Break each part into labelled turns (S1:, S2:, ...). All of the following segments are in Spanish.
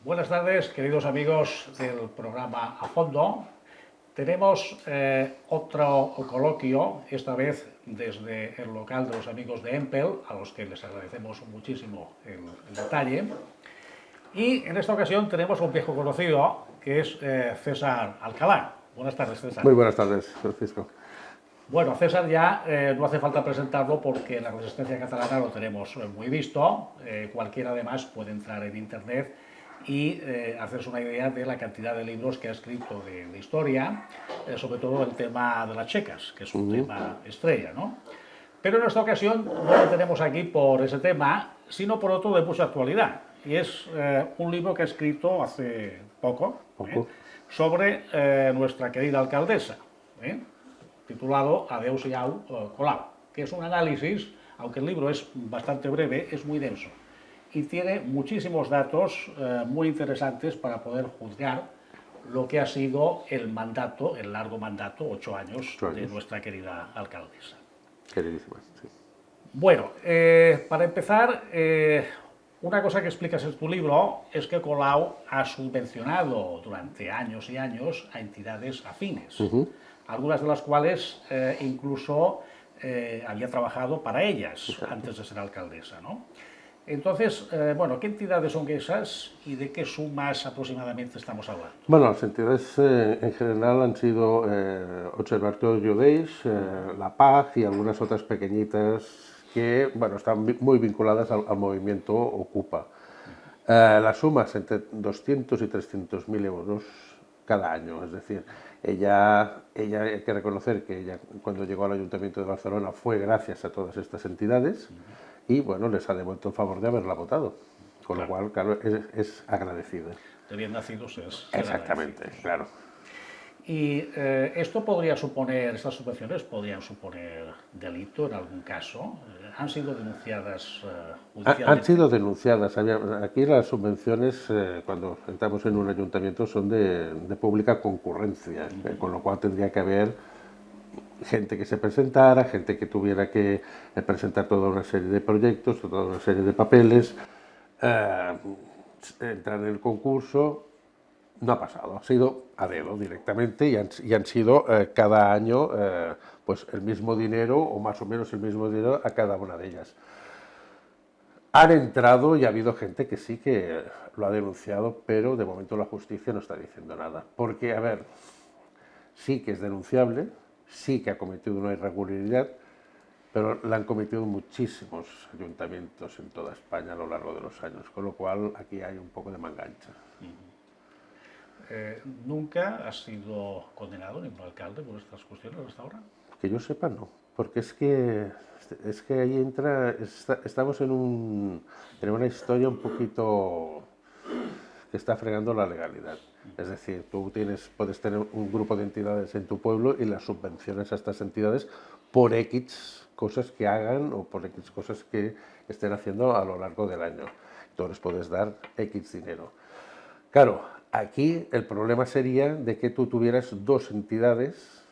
S1: Buenas tardes, queridos amigos del programa A Fondo. Tenemos otro coloquio, esta vez desde el local de los amigos de Empel, a los que les agradecemos muchísimo el detalle. Y en esta ocasión tenemos un viejo conocido, que es César Alcalá. Buenas tardes, César.
S2: Muy buenas tardes, Francisco.
S1: Bueno, César ya no hace falta presentarlo porque en la Resistencia Catalana lo tenemos muy visto. Cualquiera además puede entrar en internet y hacerse una idea de la cantidad de libros que ha escrito de historia, sobre todo el tema de las checas, que es un tema estrella, ¿no? Pero en esta ocasión no lo tenemos aquí por ese tema, sino por otro de mucha actualidad. Y es un libro que ha escrito hace poco. Sobre nuestra querida alcaldesa, titulado Adeu Siau Colau, que es un análisis, aunque el libro es bastante breve, es muy denso y tiene muchísimos datos muy interesantes para poder juzgar lo que ha sido el mandato, el largo mandato, 8 años, de nuestra querida alcaldesa.
S2: Queridísima, sí.
S1: Bueno, para empezar, una cosa que explicas en tu libro es que Colau ha subvencionado durante años y años a entidades afines, algunas de las cuales incluso había trabajado para ellas antes de ser alcaldesa, ¿no? Entonces, bueno, ¿qué entidades son esas y de qué sumas aproximadamente estamos hablando?
S2: Bueno, las entidades en general han sido Observatorio d'Eix, La Paz y algunas otras pequeñitas que, bueno, están muy vinculadas al movimiento Ocupa. Las sumas entre 200 y 300.000 euros cada año, es decir, ella hay que reconocer que ella cuando llegó al Ayuntamiento de Barcelona fue gracias a todas estas entidades y bueno, les ha devuelto el favor de haberla votado, con lo cual, claro, es agradecida.
S1: De bien nacidos es.
S2: Exactamente, claro.
S1: Y esto podría suponer, estas subvenciones podrían suponer delito en algún caso. ¿Han sido denunciadas judicialmente?
S2: Han sido denunciadas. Aquí las subvenciones, cuando entramos en un ayuntamiento, son de pública concurrencia, con lo cual tendría que haber gente que se presentara, gente que tuviera que presentar toda una serie de proyectos, toda una serie de papeles, entrar en el concurso. No ha pasado, ha sido a dedo directamente y han sido cada año pues el mismo dinero o más o menos el mismo dinero a cada una de ellas. Han entrado y ha habido gente que sí que lo ha denunciado, pero de momento la justicia no está diciendo nada. Porque, a ver, sí que es denunciable, sí que ha cometido una irregularidad, pero la han cometido muchísimos ayuntamientos en toda España a lo largo de los años, con lo cual aquí hay un poco de mangancha.
S1: ¿Nunca ha sido condenado ningún alcalde por estas cuestiones hasta ahora?
S2: Que yo sepa, no, porque es que ahí entra, estamos en una historia un poquito que está fregando la legalidad. Es decir, tú puedes tener un grupo de entidades en tu pueblo y las subvenciones a estas entidades por X cosas que hagan o por X cosas que estén haciendo a lo largo del año. Entonces puedes dar X dinero. Claro, aquí el problema sería de que tú tuvieras dos entidades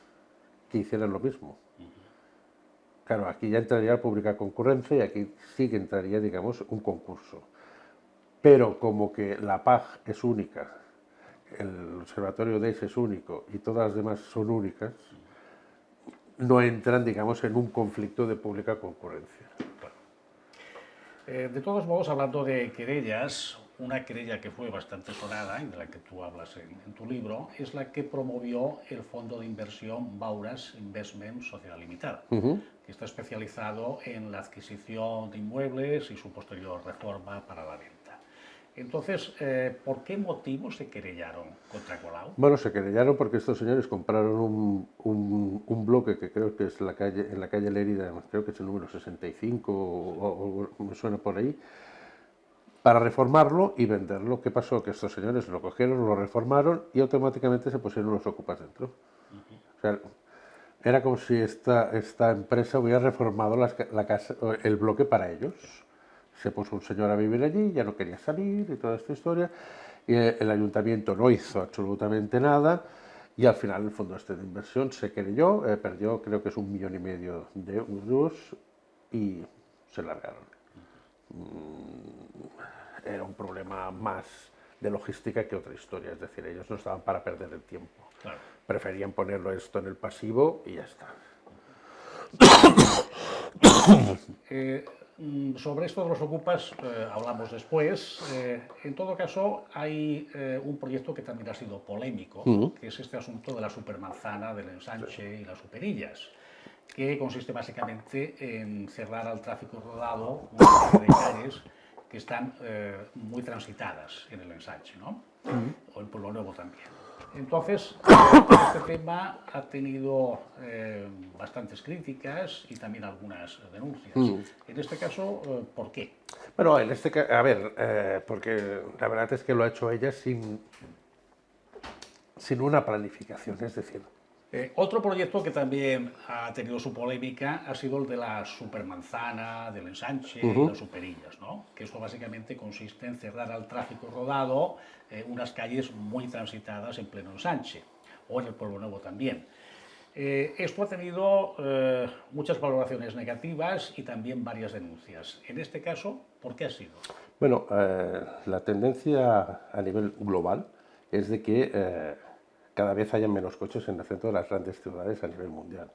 S2: que hicieran lo mismo. Claro, aquí ya entraría pública concurrencia y aquí sí que entraría, digamos, un concurso. Pero como que la PAG es única, el Observatorio d'Eix es único y todas las demás son únicas, no entran, digamos, en un conflicto de pública concurrencia.
S1: De todos modos, hablando de querellas, una querella que fue bastante sonada y de la que tú hablas en tu libro es la que promovió el fondo de inversión Bauras Investment Sociedad Limitada, que está especializado en la adquisición de inmuebles y su posterior reforma para la venta. Entonces, ¿por qué motivo se querellaron contra Colau?
S2: Bueno, se querellaron porque estos señores compraron un bloque que creo que es en la calle Lérida, creo que es el número 65 o me suena por ahí, para reformarlo y venderlo. ¿Qué pasó? Que estos señores lo cogieron, lo reformaron y automáticamente se pusieron los ocupas dentro. O sea, era como si esta empresa hubiera reformado la casa, el bloque para ellos. Se puso un señor a vivir allí, ya no quería salir y toda esta historia. Y el ayuntamiento no hizo absolutamente nada y al final el fondo este de inversión se querelló, perdió creo que es 1,5 millones de euros y se largaron. Era un problema más de logística que otra historia. Es decir, ellos no estaban para perder el tiempo.
S1: Claro.
S2: Preferían ponerlo esto en el pasivo y ya está.
S1: Sobre esto de los ocupas hablamos después. En todo caso, hay un proyecto que también ha sido polémico, que es este asunto de la supermanzana, del ensanche y las superillas, que consiste básicamente en cerrar al tráfico rodado una serie de calles que están muy transitadas en el ensanche, ¿no? O en Pueblo Nuevo también. Entonces, este tema ha tenido bastantes críticas y también algunas denuncias. En este caso, ¿por qué?
S2: Bueno, en este caso, a ver, porque la verdad es que lo ha hecho ella sin una planificación, es decir.
S1: Otro proyecto que también ha tenido su polémica ha sido el de la supermanzana, del ensanche y las superillas, ¿no? Que esto básicamente consiste en cerrar al tráfico rodado unas calles muy transitadas en pleno ensanche, o en el Pueblo Nuevo también. Esto ha tenido muchas valoraciones negativas y también varias denuncias. En este caso, ¿por qué ha sido?
S2: Bueno, la tendencia a nivel global es de que cada vez haya menos coches en el centro de las grandes ciudades a nivel mundial.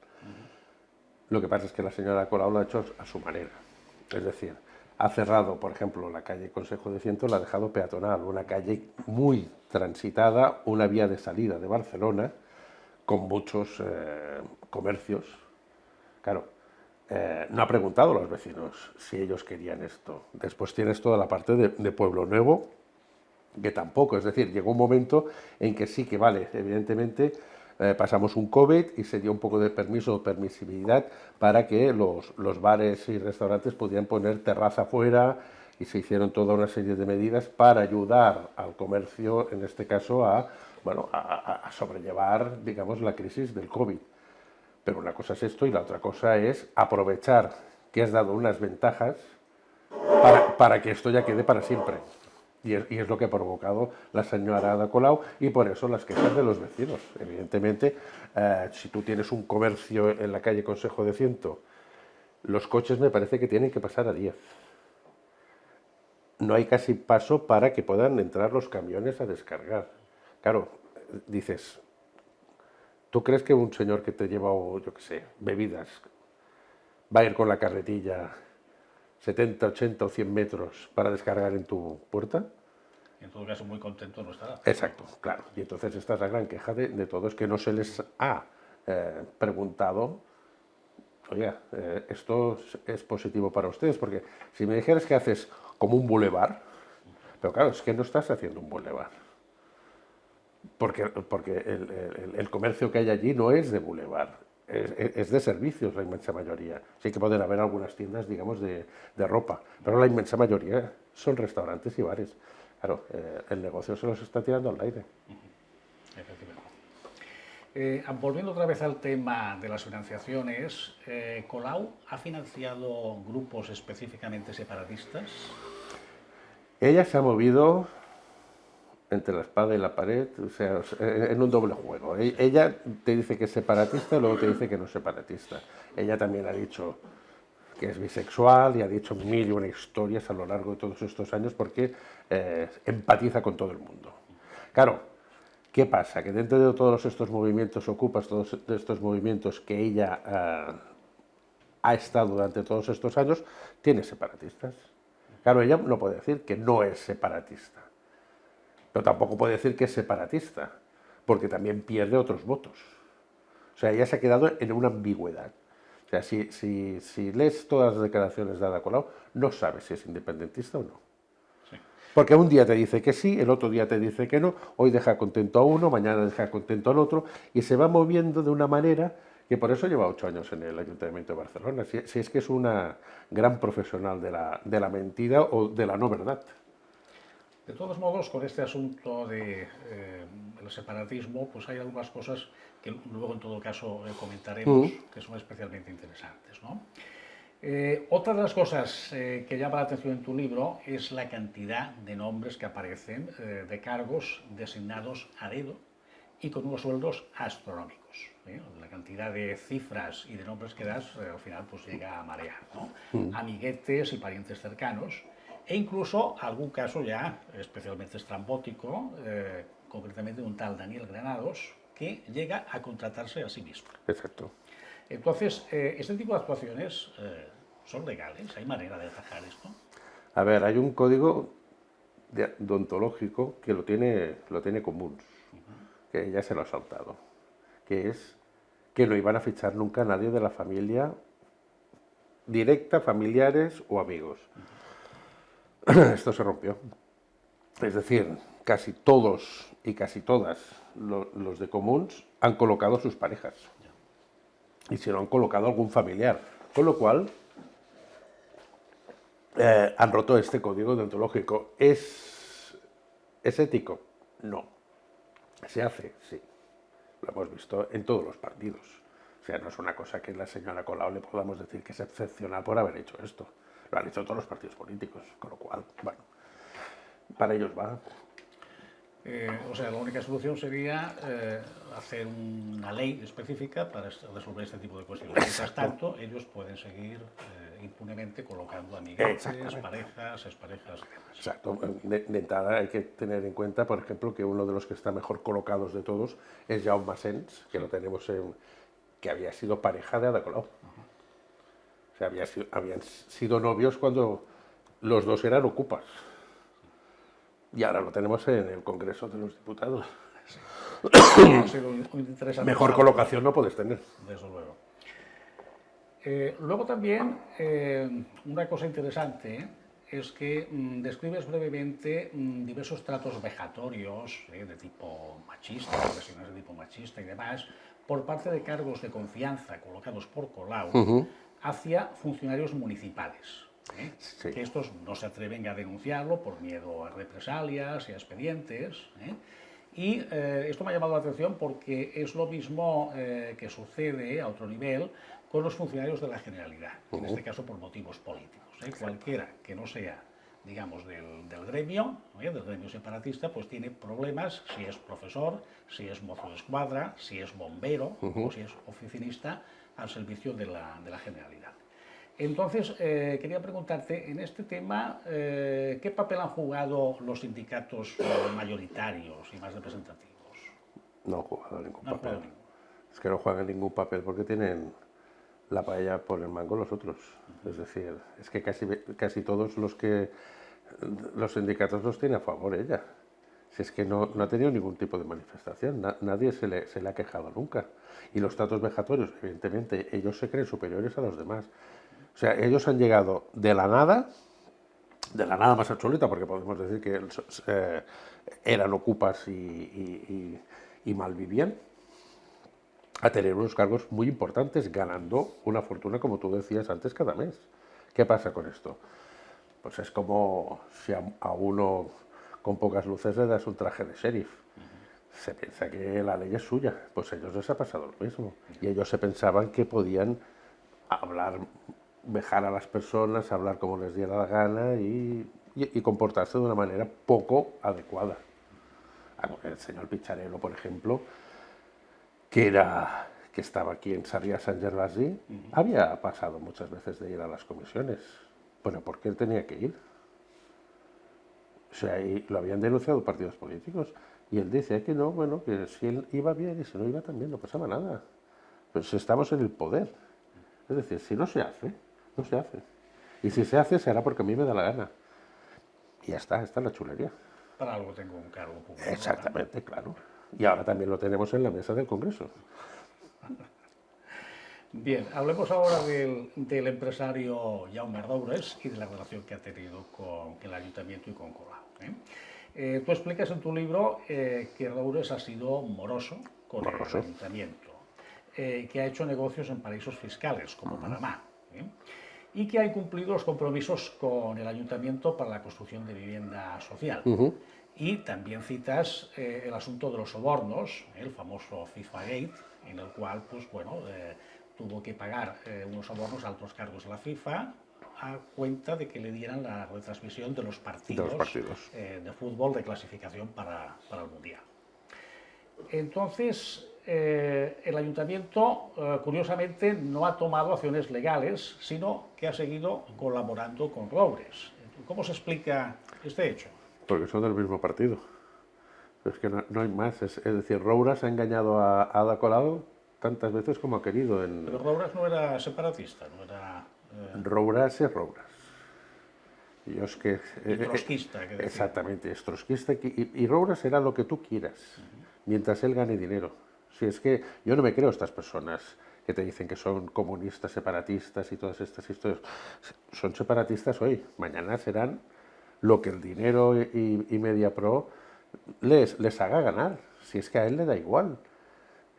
S2: Lo que pasa es que la señora Colau lo ha hecho a su manera. Es decir, ha cerrado, por ejemplo, la calle Consejo de Ciento, la ha dejado peatonal, una calle muy transitada, una vía de salida de Barcelona, con muchos comercios. Claro, no ha preguntado a los vecinos si ellos querían esto. Después tienes toda la parte de Pueblo Nuevo, que tampoco, es decir, llegó un momento en que sí que vale, evidentemente pasamos un COVID y se dio un poco de permiso o permisibilidad para que los bares y restaurantes pudieran poner terraza afuera y se hicieron toda una serie de medidas para ayudar al comercio, en este caso, a sobrellevar, digamos, la crisis del COVID. Pero una cosa es esto y la otra cosa es aprovechar que has dado unas ventajas para que esto ya quede para siempre. Y es lo que ha provocado la señora Ada Colau y por eso las quejas de los vecinos. Evidentemente, si tú tienes un comercio en la calle Consejo de Ciento, los coches me parece que tienen que pasar a 10. No hay casi paso para que puedan entrar los camiones a descargar. Claro, dices, ¿tú crees que un señor que te lleva, yo qué sé, bebidas, va a ir con la carretilla 70, 80 o 100 metros para descargar en tu puerta?
S1: En todo caso, muy contento no estará.
S2: Exacto, claro. Y entonces esta es la gran queja de todos, que no se les ha preguntado, oye, esto es positivo para ustedes, porque si me dijeras que haces como un bulevar, pero claro, es que no estás haciendo un bulevar. Porque el comercio que hay allí no es de bulevar, es de servicios la inmensa mayoría. Sí que pueden haber algunas tiendas, digamos, de ropa, pero la inmensa mayoría son restaurantes y bares. Claro, el negocio se los está tirando al aire.
S1: Efectivamente. Volviendo otra vez al tema de las financiaciones, ¿Colau ha financiado grupos específicamente separatistas?
S2: Ella se ha movido entre la espada y la pared, o sea, en un doble juego. Ella te dice que es separatista y luego te dice que no es separatista. Ella también ha dicho que es bisexual y ha dicho mil y una historias a lo largo de todos estos años porque empatiza con todo el mundo. Claro, ¿qué pasa? Que dentro de todos estos movimientos ocupas, todos estos movimientos que ella ha estado durante todos estos años, tiene separatistas. Claro, ella no puede decir que no es separatista, pero tampoco puede decir que es separatista, porque también pierde otros votos. O sea, ella se ha quedado en una ambigüedad. O sea, si lees todas las declaraciones de Ada Colau, no sabes si es independentista o no.
S1: Sí.
S2: Porque un día te dice que sí, el otro día te dice que no, hoy deja contento a uno, mañana deja contento al otro, y se va moviendo de una manera que por eso lleva 8 años en el Ayuntamiento de Barcelona. Si es que es una gran profesional de la mentira o de la no verdad.
S1: De todos modos, con este asunto del separatismo, pues hay algunas cosas que luego en todo caso comentaremos, que son especialmente interesantes, ¿no? Otra de las cosas que llama la atención en tu libro es la cantidad de nombres que aparecen de cargos designados a dedo y con unos sueldos astronómicos. La cantidad de cifras y de nombres que das al final pues llega a marear, ¿no? Amiguetes y parientes cercanos. e incluso algún caso ya especialmente estrambótico, concretamente de un tal Daniel Granados, que llega a contratarse a sí mismo.
S2: Exacto.
S1: Entonces, este tipo de actuaciones son legales, ¿hay manera de atajar esto?
S2: A ver, hay un código deontológico que lo tiene común, que ya se lo ha saltado, que es que no iban a fichar nunca a nadie de la familia directa, familiares o amigos. Esto se rompió. Es decir, casi todos y casi todas los de comuns han colocado sus parejas. Y si no han colocado algún familiar. Con lo cual, han roto este código deontológico. ¿Es ético? No. ¿Se hace? Sí. Lo hemos visto en todos los partidos. O sea, no es una cosa que la señora Colau le podamos decir que es excepcional por haber hecho esto. Lo han hecho todos los partidos políticos. Con lo cual, bueno, para ellos va.
S1: O sea, la única solución sería hacer una ley específica para resolver este tipo de cuestiones. Mientras tanto, ellos pueden seguir impunemente colocando amiguetes, parejas, exparejas y demás.
S2: Exacto. De entrada hay que tener en cuenta, por ejemplo, que uno de los que está mejor colocados de todos es Jaume Massens, que lo tenemos que había sido pareja de Ada Colau. O sea, habían sido novios cuando los dos eran ocupas. Y ahora lo tenemos en el Congreso de los Diputados.
S1: Sí. Ha sido muy interesante.
S2: Mejor colocación no puedes tener.
S1: Desde luego. Luego también, una cosa interesante es que describes brevemente diversos tratos vejatorios de tipo machista, agresiones de tipo machista y demás, por parte de cargos de confianza colocados por Colau hacia funcionarios municipales. Sí. Que estos no se atreven a denunciarlo por miedo a represalias y a expedientes. Y esto me ha llamado la atención porque es lo mismo que sucede a otro nivel con los funcionarios de la Generalidad, en este caso por motivos políticos. Cualquiera que no sea, digamos, del gremio separatista, pues tiene problemas si es profesor, si es mozo de escuadra, si es bombero o si es oficinista al servicio de la Generalidad. Entonces, quería preguntarte, en este tema, ¿qué papel han jugado los sindicatos mayoritarios y más representativos?
S2: No han jugado ningún papel. Es que no juegan ningún papel porque tienen la paella por el mango los otros. Es decir, es que casi todos los sindicatos los tiene a favor ella. Si es que no ha tenido ningún tipo de manifestación, nadie se le ha quejado nunca. Y los tratos vejatorios, evidentemente, ellos se creen superiores a los demás. O sea, ellos han llegado de la nada más absoluta, porque podemos decir que eran ocupas y malvivían, a tener unos cargos muy importantes, ganando una fortuna, como tú decías antes, cada mes. ¿Qué pasa con esto? Pues es como si a uno con pocas luces le das un traje de sheriff. Se piensa que la ley es suya, pues a ellos les ha pasado lo mismo. Y ellos se pensaban que podían hablar, vejar a las personas, hablar como les diera la gana y comportarse de una manera poco adecuada. El señor Picharello, por ejemplo, que estaba aquí en Sarriá Sant Gervasi, había pasado muchas veces de ir a las comisiones. Bueno, ¿por qué él tenía que ir? O sea, y lo habían denunciado partidos políticos. Y él dice que no, bueno, que si él iba bien y si no iba también, no pasaba nada. Pues estamos en el poder. Es decir, si no se hace, no se hace. Y si se hace, será porque a mí me da la gana. Y ya está, esta es la chulería.
S1: Para algo tengo un cargo público.
S2: Exactamente, claro. Y ahora también lo tenemos en la mesa del Congreso.
S1: Bien, hablemos ahora del empresario Jaume Roures y de la relación que ha tenido con el Ayuntamiento y con Colau. Tú explicas en tu libro que Roures ha sido moroso con el Ayuntamiento, que ha hecho negocios en paraísos fiscales, como Panamá, y que ha incumplido los compromisos con el Ayuntamiento para la construcción de vivienda social. Y también citas el asunto de los sobornos, el famoso FIFA Gate, en el cual, pues bueno, tuvo que pagar unos sobornos a altos cargos de la FIFA a cuenta de que le dieran la retransmisión de los partidos, de fútbol de clasificación para el Mundial. Entonces, el Ayuntamiento, curiosamente, no ha tomado acciones legales, sino que ha seguido colaborando con Roures. ¿Cómo se explica este hecho?
S2: Porque son del mismo partido. Es que no hay más. Es decir, Rouras ha engañado a Ada Colau tantas veces como ha querido.
S1: Pero Rouras no era separatista, no era...
S2: Rouras es Rouras. Y es que,
S1: y trotskista, que decía.
S2: exactamente, es trotskista y Rouras será lo que tú quieras, mientras él gane dinero. Si es que yo no me creo a estas personas que te dicen que son comunistas, separatistas y todas estas historias. Son separatistas hoy, mañana serán lo que el dinero y Mediapro les haga ganar. Si es que a él le da igual.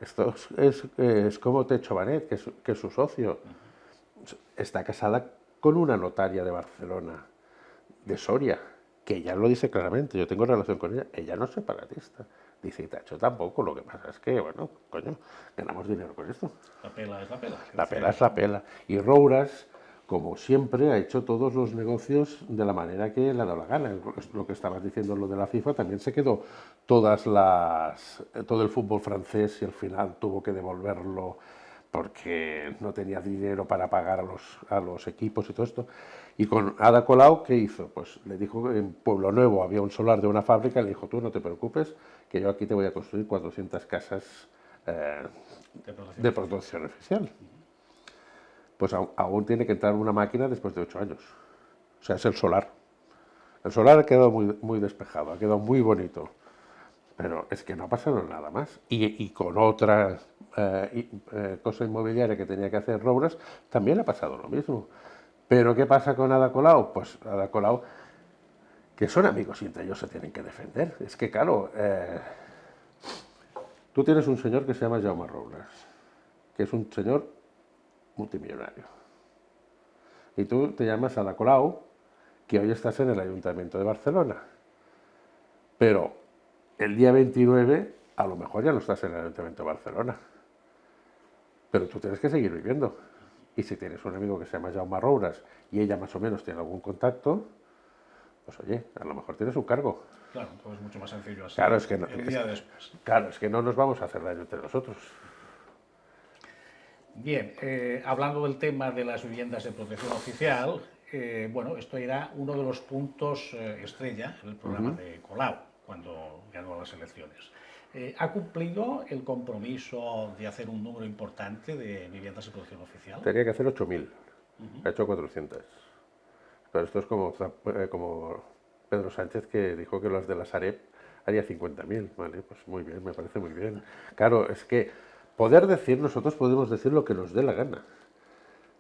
S2: Esto es como Techo Banet, que es su socio. Está casada con una notaria de Barcelona, de Soria, que ella lo dice claramente, yo tengo relación con ella no es separatista. Dice, y Tacho tampoco, lo que pasa es que, bueno, coño, ganamos dinero con esto.
S1: La pela es la pela.
S2: La pela es la pela. Y Rouras, como siempre, ha hecho todos los negocios de la manera que le ha dado la gana. Lo que estabas diciendo, lo de la FIFA, también se quedó todo el fútbol francés y al final tuvo que devolverlo porque no tenía dinero para pagar a los equipos y todo esto. Y con Ada Colau, ¿qué hizo? Pues le dijo que en Pueblo Nuevo había un solar de una fábrica, le dijo, tú no te preocupes, que yo aquí te voy a construir 400 casas de protección oficial. Pues aún tiene que entrar una máquina después de 8 años. O sea, es el solar. El solar ha quedado muy, muy despejado, ha quedado muy bonito. Pero es que no ha pasado nada más. Y con otra cosa inmobiliaria que tenía que hacer Rouras, también ha pasado lo mismo. Pero ¿qué pasa con Ada Colau? Pues Ada Colau, que son amigos y entre ellos se tienen que defender. Es que, claro, tú tienes un señor que se llama Jaume Rouras, que es un señor multimillonario. Y tú te llamas Ada Colau, que hoy estás en el Ayuntamiento de Barcelona. Pero el día 29 a lo mejor ya no estás en el Ayuntamiento de Barcelona. Pero tú tienes que seguir viviendo. Y si tienes un amigo que se llama Jaume Rouras y ella más o menos tiene algún contacto, pues oye, a lo mejor tienes un cargo.
S1: Claro, entonces es mucho más sencillo así.
S2: Claro, es que no,
S1: el día después.
S2: Claro, es que no nos vamos a hacer daño entre nosotros.
S1: Bien, hablando del tema de las viviendas de protección oficial, bueno, esto era uno de los puntos estrella en el programa de Colau cuando ganó las elecciones. ¿Ha cumplido el compromiso de hacer un número importante de viviendas de protección oficial?
S2: Tenía que hacer 8.000, ha hecho 400. Pero esto es como Pedro Sánchez, que dijo que los de la Sareb haría 50.000. Vale, pues muy bien, me parece muy bien. Claro, es que nosotros podemos decir lo que nos dé la gana.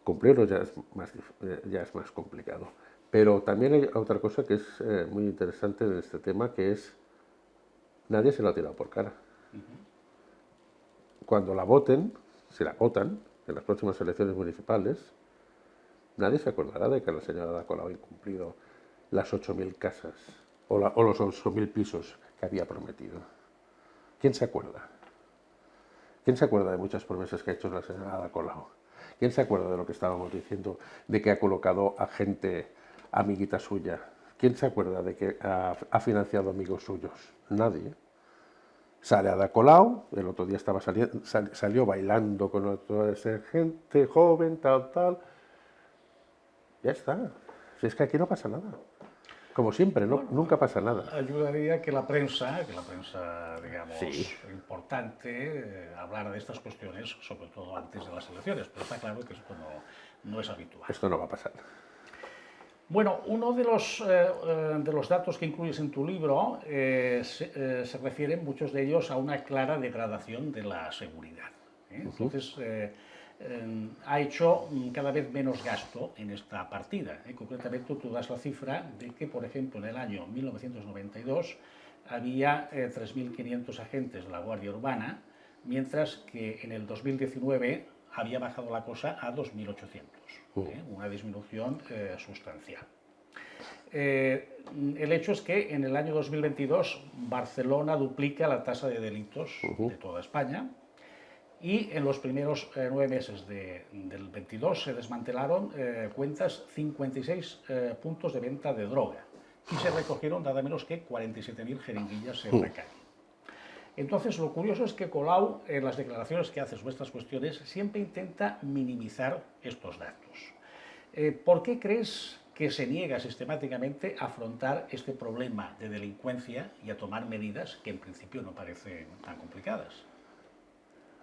S2: Cumplirlo ya es más complicado. Pero también hay otra cosa que es muy interesante de este tema, que es nadie se lo ha tirado por cara. Cuando la voten, si la votan en las próximas elecciones municipales, nadie se acordará de que la señora Ada Colau ha incumplido las 8.000 casas o los 8.000 pisos que había prometido. ¿Quién se acuerda? ¿Quién se acuerda de muchas promesas que ha hecho la señora Ada Colau? ¿Quién se acuerda de lo que estábamos diciendo, de que ha colocado a gente amiguita suya? ¿Quién se acuerda de que ha financiado amigos suyos? Nadie. Sale Ada Colau, el otro día salió bailando con toda esa gente joven, tal. Ya está. Si es que aquí no pasa nada. Como siempre, ¿no?
S1: Bueno,
S2: nunca pasa nada.
S1: Ayudaría que la prensa, digamos,
S2: Sí.
S1: importante, hablara de estas cuestiones, sobre todo antes de las elecciones, pero está claro que esto no es habitual.
S2: Esto no va a pasar.
S1: Bueno, uno de los datos que incluyes en tu libro se refieren, muchos de ellos, a una clara degradación de la seguridad. Entonces, ha hecho cada vez menos gasto en esta partida. Concretamente, tú das la cifra de que, por ejemplo, en el año 1992 había 3.500 agentes de la Guardia Urbana, mientras que en el 2019 había bajado la cosa a 2.800, una disminución sustancial. El hecho es que en el año 2022 Barcelona duplica la tasa de delitos de toda España y en los primeros 9 meses del 22 se desmantelaron cuentas 56 puntos de venta de droga y se recogieron nada menos que 47.000 jeringuillas en la calle. Entonces, lo curioso es que Colau, en las declaraciones que hace sobre estas cuestiones, siempre intenta minimizar estos datos. ¿Por qué crees que se niega sistemáticamente a afrontar este problema de delincuencia y a tomar medidas que en principio no parecen tan complicadas.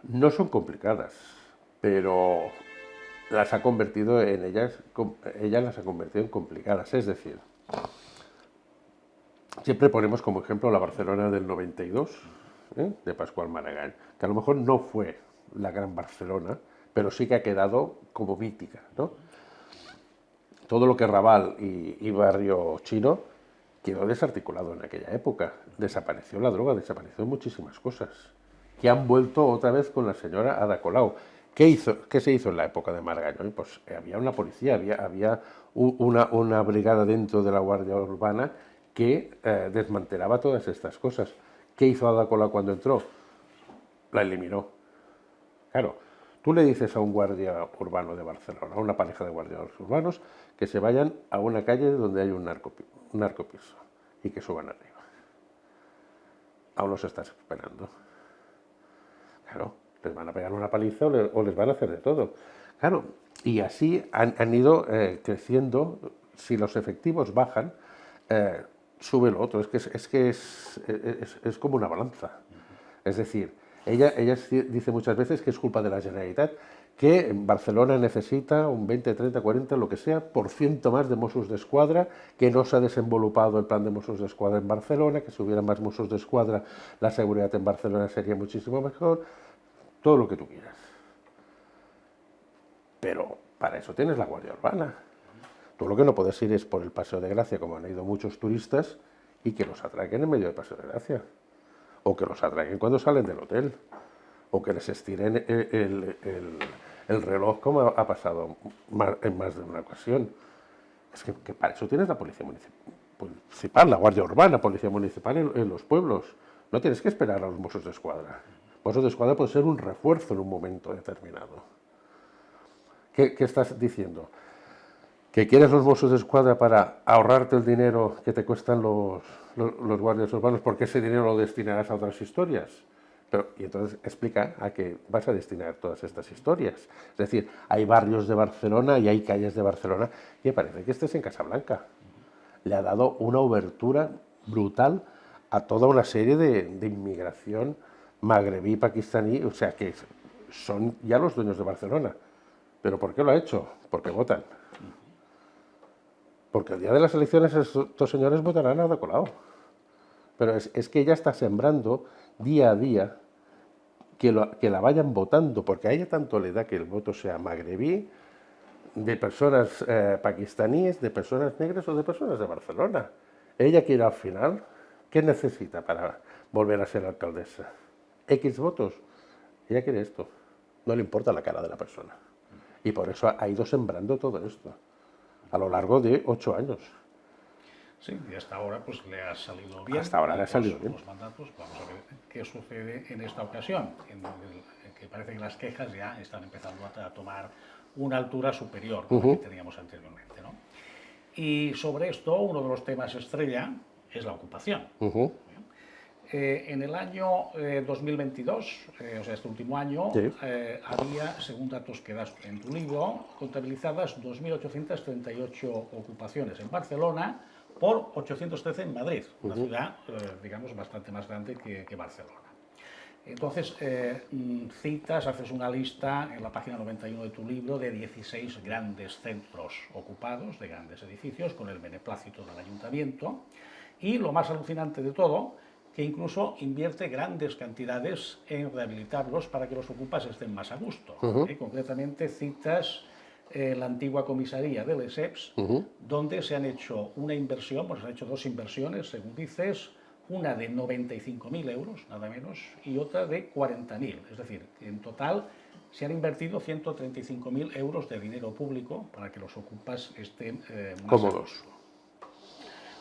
S2: No son complicadas, pero las ha convertido en ellas las ha convertido en complicadas. Es decir, siempre ponemos como ejemplo la Barcelona del 92, de Pascual Maragall, que a lo mejor no fue la gran Barcelona, pero sí que ha quedado como mítica, ¿no? Todo lo que es Raval y barrio chino quedó desarticulado en aquella época. Desapareció la droga, desapareció muchísimas cosas, que han vuelto otra vez con la señora Ada Colau. ¿Qué se hizo en la época de Maragall? Pues había una policía, había una brigada dentro de la Guardia Urbana que desmantelaba todas estas cosas. ¿Qué hizo Ada Colau cuando entró? La eliminó. Claro, tú le dices a un guardia urbano de Barcelona, a una pareja de guardias urbanos, que se vayan a una calle donde hay un narcopiso y que suban arriba. Aún los estás esperando. Claro, les van a pegar una paliza o les van a hacer de todo. Claro, y así han ido creciendo. Si los efectivos bajan, sube lo otro. Es que es como una balanza. Es decir, ella dice muchas veces que es culpa de la Generalitat, que Barcelona necesita un 20, 30, 40, lo que sea, por ciento más de Mossos d'Esquadra, que no se ha desenvolupado el plan de Mossos d'Esquadra en Barcelona, que si hubiera más Mossos d'Esquadra la seguridad en Barcelona sería muchísimo mejor, todo lo que tú quieras. Pero para eso tienes la Guardia Urbana. Tú lo que no puedes ir es por el Paseo de Gracia, como han ido muchos turistas, y que los atraquen en medio del Paseo de Gracia. O que los atraquen cuando salen del hotel, o que les estiren el reloj, como ha pasado en más de una ocasión. Es que para eso tienes la Policía Municipal, la Guardia Urbana, Policía Municipal en los pueblos. No tienes que esperar a los Mossos d'Esquadra. Mossos d'Esquadra puede ser un refuerzo en un momento determinado. ¿Qué estás diciendo? ¿Que quieres los Mossos d'Esquadra para ahorrarte el dinero que te cuestan los guardias urbanos, porque ese dinero lo destinarás a otras historias? Y entonces explica a qué vas a destinar todas estas historias. Es decir, hay barrios de Barcelona y hay calles de Barcelona que parece que estés en Casablanca. Le ha dado una obertura brutal a toda una serie de inmigración magrebí, pakistaní, o sea que son ya los dueños de Barcelona. ¿Pero por qué lo ha hecho? Porque votan. Porque el día de las elecciones estos señores votarán a Ada Colau. Pero es que ella está sembrando día a día que la vayan votando, porque a ella tanto le da que el voto sea magrebí, de personas pakistaníes, de personas negras o de personas de Barcelona. Ella quiere al final, ¿qué necesita para volver a ser alcaldesa? X votos. Ella quiere esto. No le importa la cara de la persona. Y por eso ha ido sembrando todo esto a lo largo de 8 años.
S1: Sí, y hasta ahora pues le ha salido bien.
S2: Hasta ahora le ha salido bien.
S1: Los mandatos, vamos a ver qué sucede en esta ocasión, en que parece que las quejas ya están empezando a tomar una altura superior a la que teníamos anteriormente, ¿no? Y sobre esto, uno de los temas estrella es la ocupación. En el año 2022, o sea, este último año,
S2: sí,
S1: había, según datos que das en tu libro, contabilizadas 2.838 ocupaciones en Barcelona por 813 en Madrid, una ciudad, digamos, bastante más grande que Barcelona. Entonces, haces una lista en la página 91 de tu libro de 16 grandes centros ocupados, de grandes edificios, con el beneplácito del ayuntamiento, y lo más alucinante de todo, que incluso invierte grandes cantidades en rehabilitarlos para que los ocupas estén más a gusto. Concretamente citas la antigua comisaría de Lesseps, donde se han hecho una inversión, pues se han hecho dos inversiones, según dices, una de 95.000 euros, nada menos, y otra de 40.000. Es decir, en total se han invertido 135.000 euros de dinero público para que los ocupas estén más
S2: cómodos.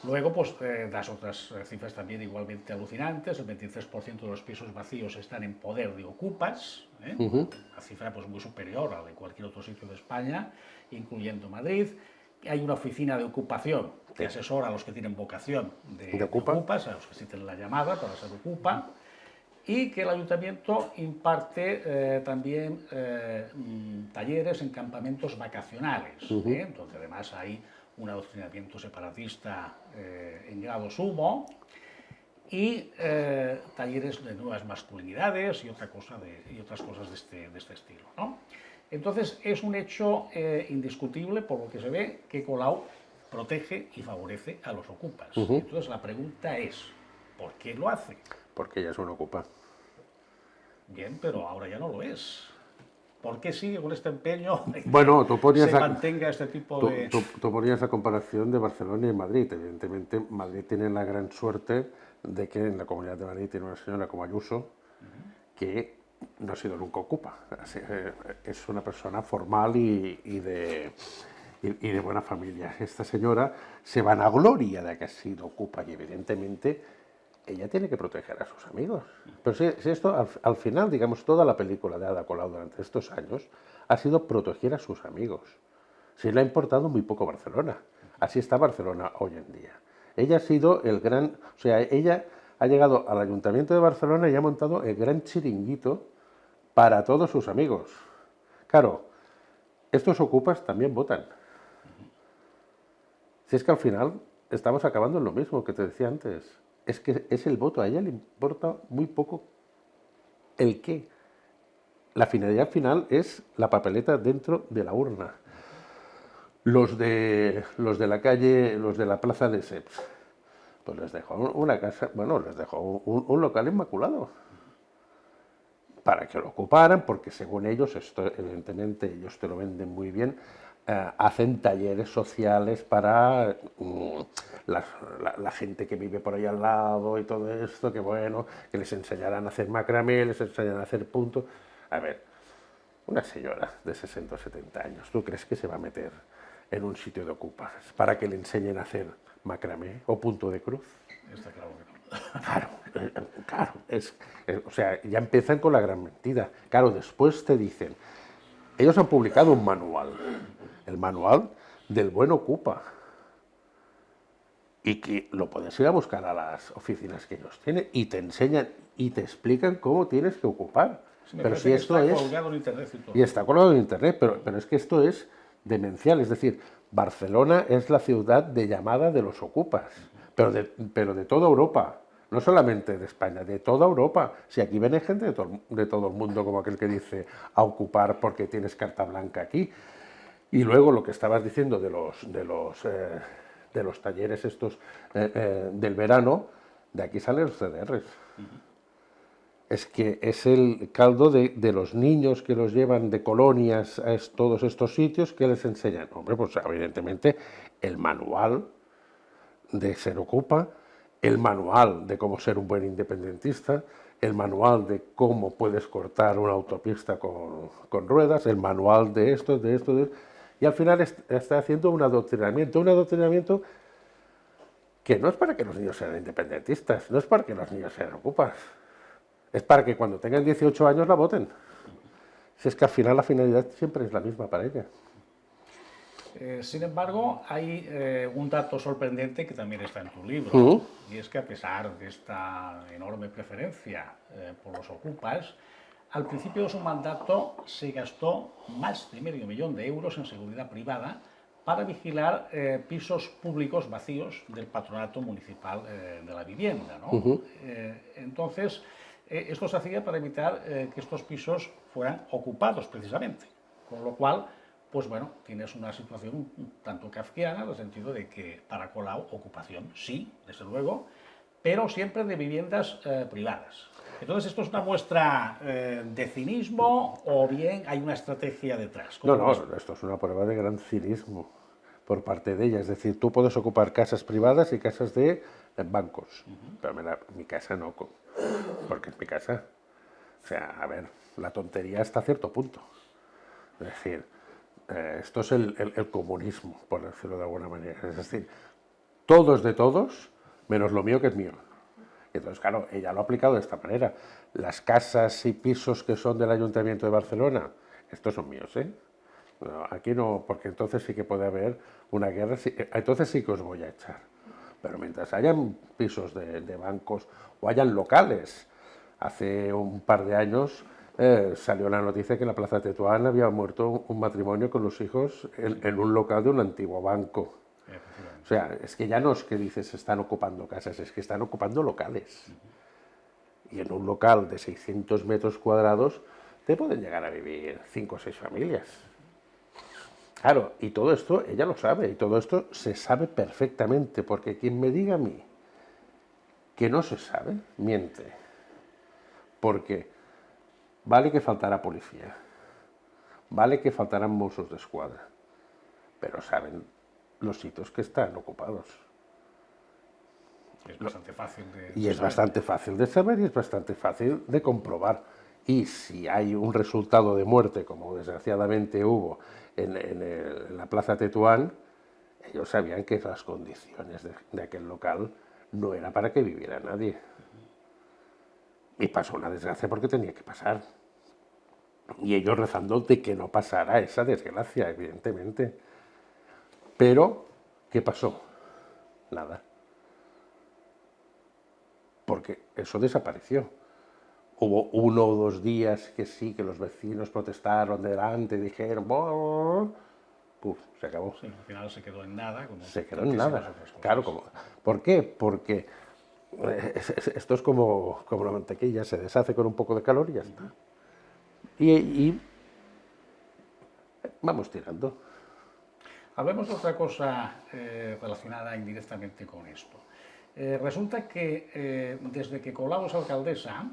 S1: Luego, pues das otras cifras también igualmente alucinantes. El 23% de los pisos vacíos están en poder de ocupas, una cifra pues muy superior a la de cualquier otro sitio de España, incluyendo Madrid. Hay una oficina de ocupación que asesora a los que tienen vocación de ocupas, a los que sí tienen la llamada para ser ocupa, y que el ayuntamiento imparte también talleres en campamentos vacacionales, donde además hay un adoctrinamiento separatista en grado sumo, y talleres de nuevas masculinidades y otras cosas de este estilo, ¿no? Entonces es un hecho indiscutible, por lo que se ve, que Colau protege y favorece a los ocupas. Entonces la pregunta es, ¿por qué lo hace?
S2: Porque ella es una ocupa.
S1: Bien, pero ahora ya no lo es. ¿Por qué sigue con este empeño de que
S2: Bueno,
S1: se mantenga este tipo de...?
S2: Tú ponías la comparación de Barcelona y Madrid. Evidentemente, Madrid tiene la gran suerte de que en la Comunidad de Madrid tiene una señora como Ayuso, que no ha sido nunca ocupa. Es una persona formal y de buena familia. Esta señora se vanagloria de que ha sido ocupa y evidentemente ella tiene que proteger a sus amigos. Pero si esto, al final, digamos, toda la película de Ada Colau durante estos años ha sido proteger a sus amigos. Si le ha importado muy poco Barcelona. Así está Barcelona hoy en día. Ella ha sido el gran... O sea, ella ha llegado al Ayuntamiento de Barcelona y ha montado el gran chiringuito para todos sus amigos. Claro, estos ocupas también votan. Si es que al final estamos acabando en lo mismo que te decía antes. Es que es el voto, a ella le importa muy poco el qué. La finalidad final es la papeleta dentro de la urna. Los de la calle, los de la plaza de Seps, pues les dejó una casa, bueno, les dejó un local inmaculado para que lo ocuparan, porque según ellos, esto evidentemente ellos te lo venden muy bien, hacen talleres sociales para la gente que vive por ahí al lado y todo esto, que bueno, que les enseñarán a hacer macramé, les enseñarán a hacer puntos. A ver, una señora de 60 o 70 años, ¿tú crees que se va a meter en un sitio de ocupas para que le enseñen a hacer macramé o punto de cruz?
S1: Está claro que no.
S2: Claro, o sea, ya empiezan con la gran mentira. Claro, después te dicen, ellos han publicado un manual, el manual del buen ocupa, y que lo puedes ir a buscar a las oficinas que ellos tienen y te enseñan y te explican cómo tienes que ocupar.
S1: Sí,
S2: pero si esto
S1: está colgado en internet y todo.
S2: Y está colgado en internet, pero es que esto es demencial. Es decir, Barcelona es la ciudad de llamada de los ocupas, pero de toda Europa. No solamente de España, de toda Europa. Si aquí viene gente de todo el mundo, como aquel que dice, a ocupar porque tienes carta blanca aquí. Y luego lo que estabas diciendo de los talleres estos del verano, de aquí salen los CDRs. Es que es el caldo de los niños que los llevan de colonias a todos estos sitios que les enseñan. Hombre, pues evidentemente el manual de ser ocupa, el manual de cómo ser un buen independentista, el manual de cómo puedes cortar una autopista con ruedas, el manual de esto, y al final está haciendo un adoctrinamiento que no es para que los niños sean independentistas, no es para que los niños sean ocupas, es para que cuando tengan 18 años la voten. Si es que al final la finalidad siempre es la misma para ella.
S1: Sin embargo, hay un dato sorprendente que también está en tu libro, y es que a pesar de esta enorme preferencia por los ocupas, al principio de su mandato se gastó más de $500.000 en seguridad privada para vigilar pisos públicos vacíos del Patronato Municipal de la Vivienda, ¿no? Entonces, esto se hacía para evitar que estos pisos fueran ocupados precisamente, con lo cual, pues bueno, tienes una situación un tanto kafkiana, en el sentido de que para Colau ocupación sí, desde luego, pero siempre de viviendas privadas. Entonces, ¿esto es una muestra de cinismo o bien hay una estrategia detrás?
S2: No, esto es una prueba de gran cinismo por parte de ella. Es decir, tú puedes ocupar casas privadas y casas de bancos, pero mi casa no, porque es mi casa. O sea, a ver, la tontería hasta cierto punto. Es decir, esto es el comunismo, por decirlo de alguna manera. Es decir, todo es de todos, menos lo mío que es mío. Y entonces, claro, ella lo ha aplicado de esta manera. Las casas y pisos que son del Ayuntamiento de Barcelona, estos son míos, ¿eh? No, aquí no, porque entonces sí que puede haber una guerra, entonces sí que os voy a echar. Pero mientras hayan pisos de bancos o hayan locales, hace un par de años salió la noticia que en la Plaza Tetuán había muerto un matrimonio con los hijos en un local de un antiguo banco. O sea, es que ya no es que dices están ocupando casas, es que están ocupando locales. Y en un local de 600 metros cuadrados te pueden llegar a vivir 5 o 6 familias. Claro, y todo esto ella lo sabe, y todo esto se sabe perfectamente, porque quien me diga a mí que no se sabe, miente. Porque vale que faltará policía, vale que faltarán Mossos d'Esquadra, pero saben los sitios que están ocupados.
S1: Es bastante fácil de
S2: Y es
S1: saber.
S2: bastante fácil de saber y es bastante fácil de comprobar. Y si hay un resultado de muerte, como desgraciadamente hubo en la Plaza Tetuán, ellos sabían que las condiciones de aquel local no era para que viviera nadie. Y pasó una desgracia porque tenía que pasar. Y ellos rezando de que no pasara esa desgracia, evidentemente. Pero, ¿qué pasó? Nada. Porque eso desapareció. Hubo 1 o 2 días que sí, que los vecinos protestaron delante, dijeron, ¡oh! Puf, se acabó.
S1: Sí, al final se quedó en nada. Como
S2: Se quedó en
S1: tantísimas
S2: nada.
S1: otras cosas.
S2: Claro, ¿por qué? Porque esto es como la mantequilla, se deshace con un poco de calor y ya está. Y vamos tirando.
S1: Hablemos de otra cosa relacionada indirectamente con esto. Resulta que desde que Colau es alcaldesa,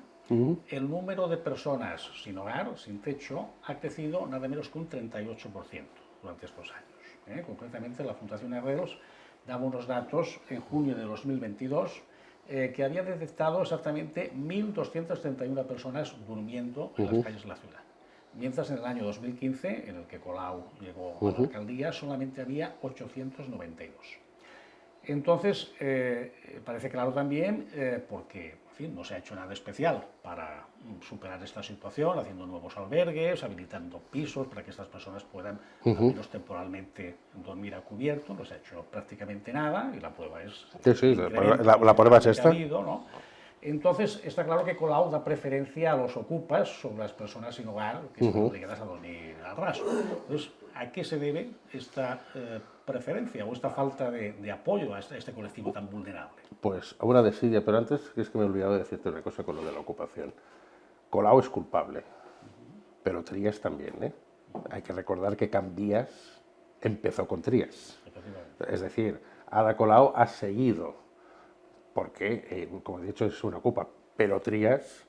S1: el número de personas sin hogar, sin techo, ha crecido nada menos que un 38% durante estos años. Concretamente, la Fundación Herreros daba unos datos en junio de 2022 que había detectado exactamente 1.231 personas durmiendo en las calles de la ciudad. Mientras en el año 2015, en el que Colau llegó a la alcaldía, solamente había 892. Entonces, parece claro también porque, en fin, no se ha hecho nada especial para superar esta situación, haciendo nuevos albergues, habilitando pisos para que estas personas puedan, al menos temporalmente, dormir a cubierto. No se ha hecho prácticamente nada y la prueba es...
S2: Sí, la prueba es esta.
S1: ¿No? Entonces, está claro que Colau da preferencia a los ocupas sobre las personas sin hogar que están obligadas a dormir al raso. Entonces, ¿a qué se debe esta preferencia o esta falta de apoyo a este colectivo tan vulnerable?
S2: Pues a una desidia, pero antes es que me he olvidado de decirte una cosa con lo de la ocupación. Colau es culpable, pero Trías también, ¿eh? Hay que recordar que Canvies empezó con Trías. Es decir, Ada Colau ha seguido porque, como he dicho, es una ocupa, pero Trías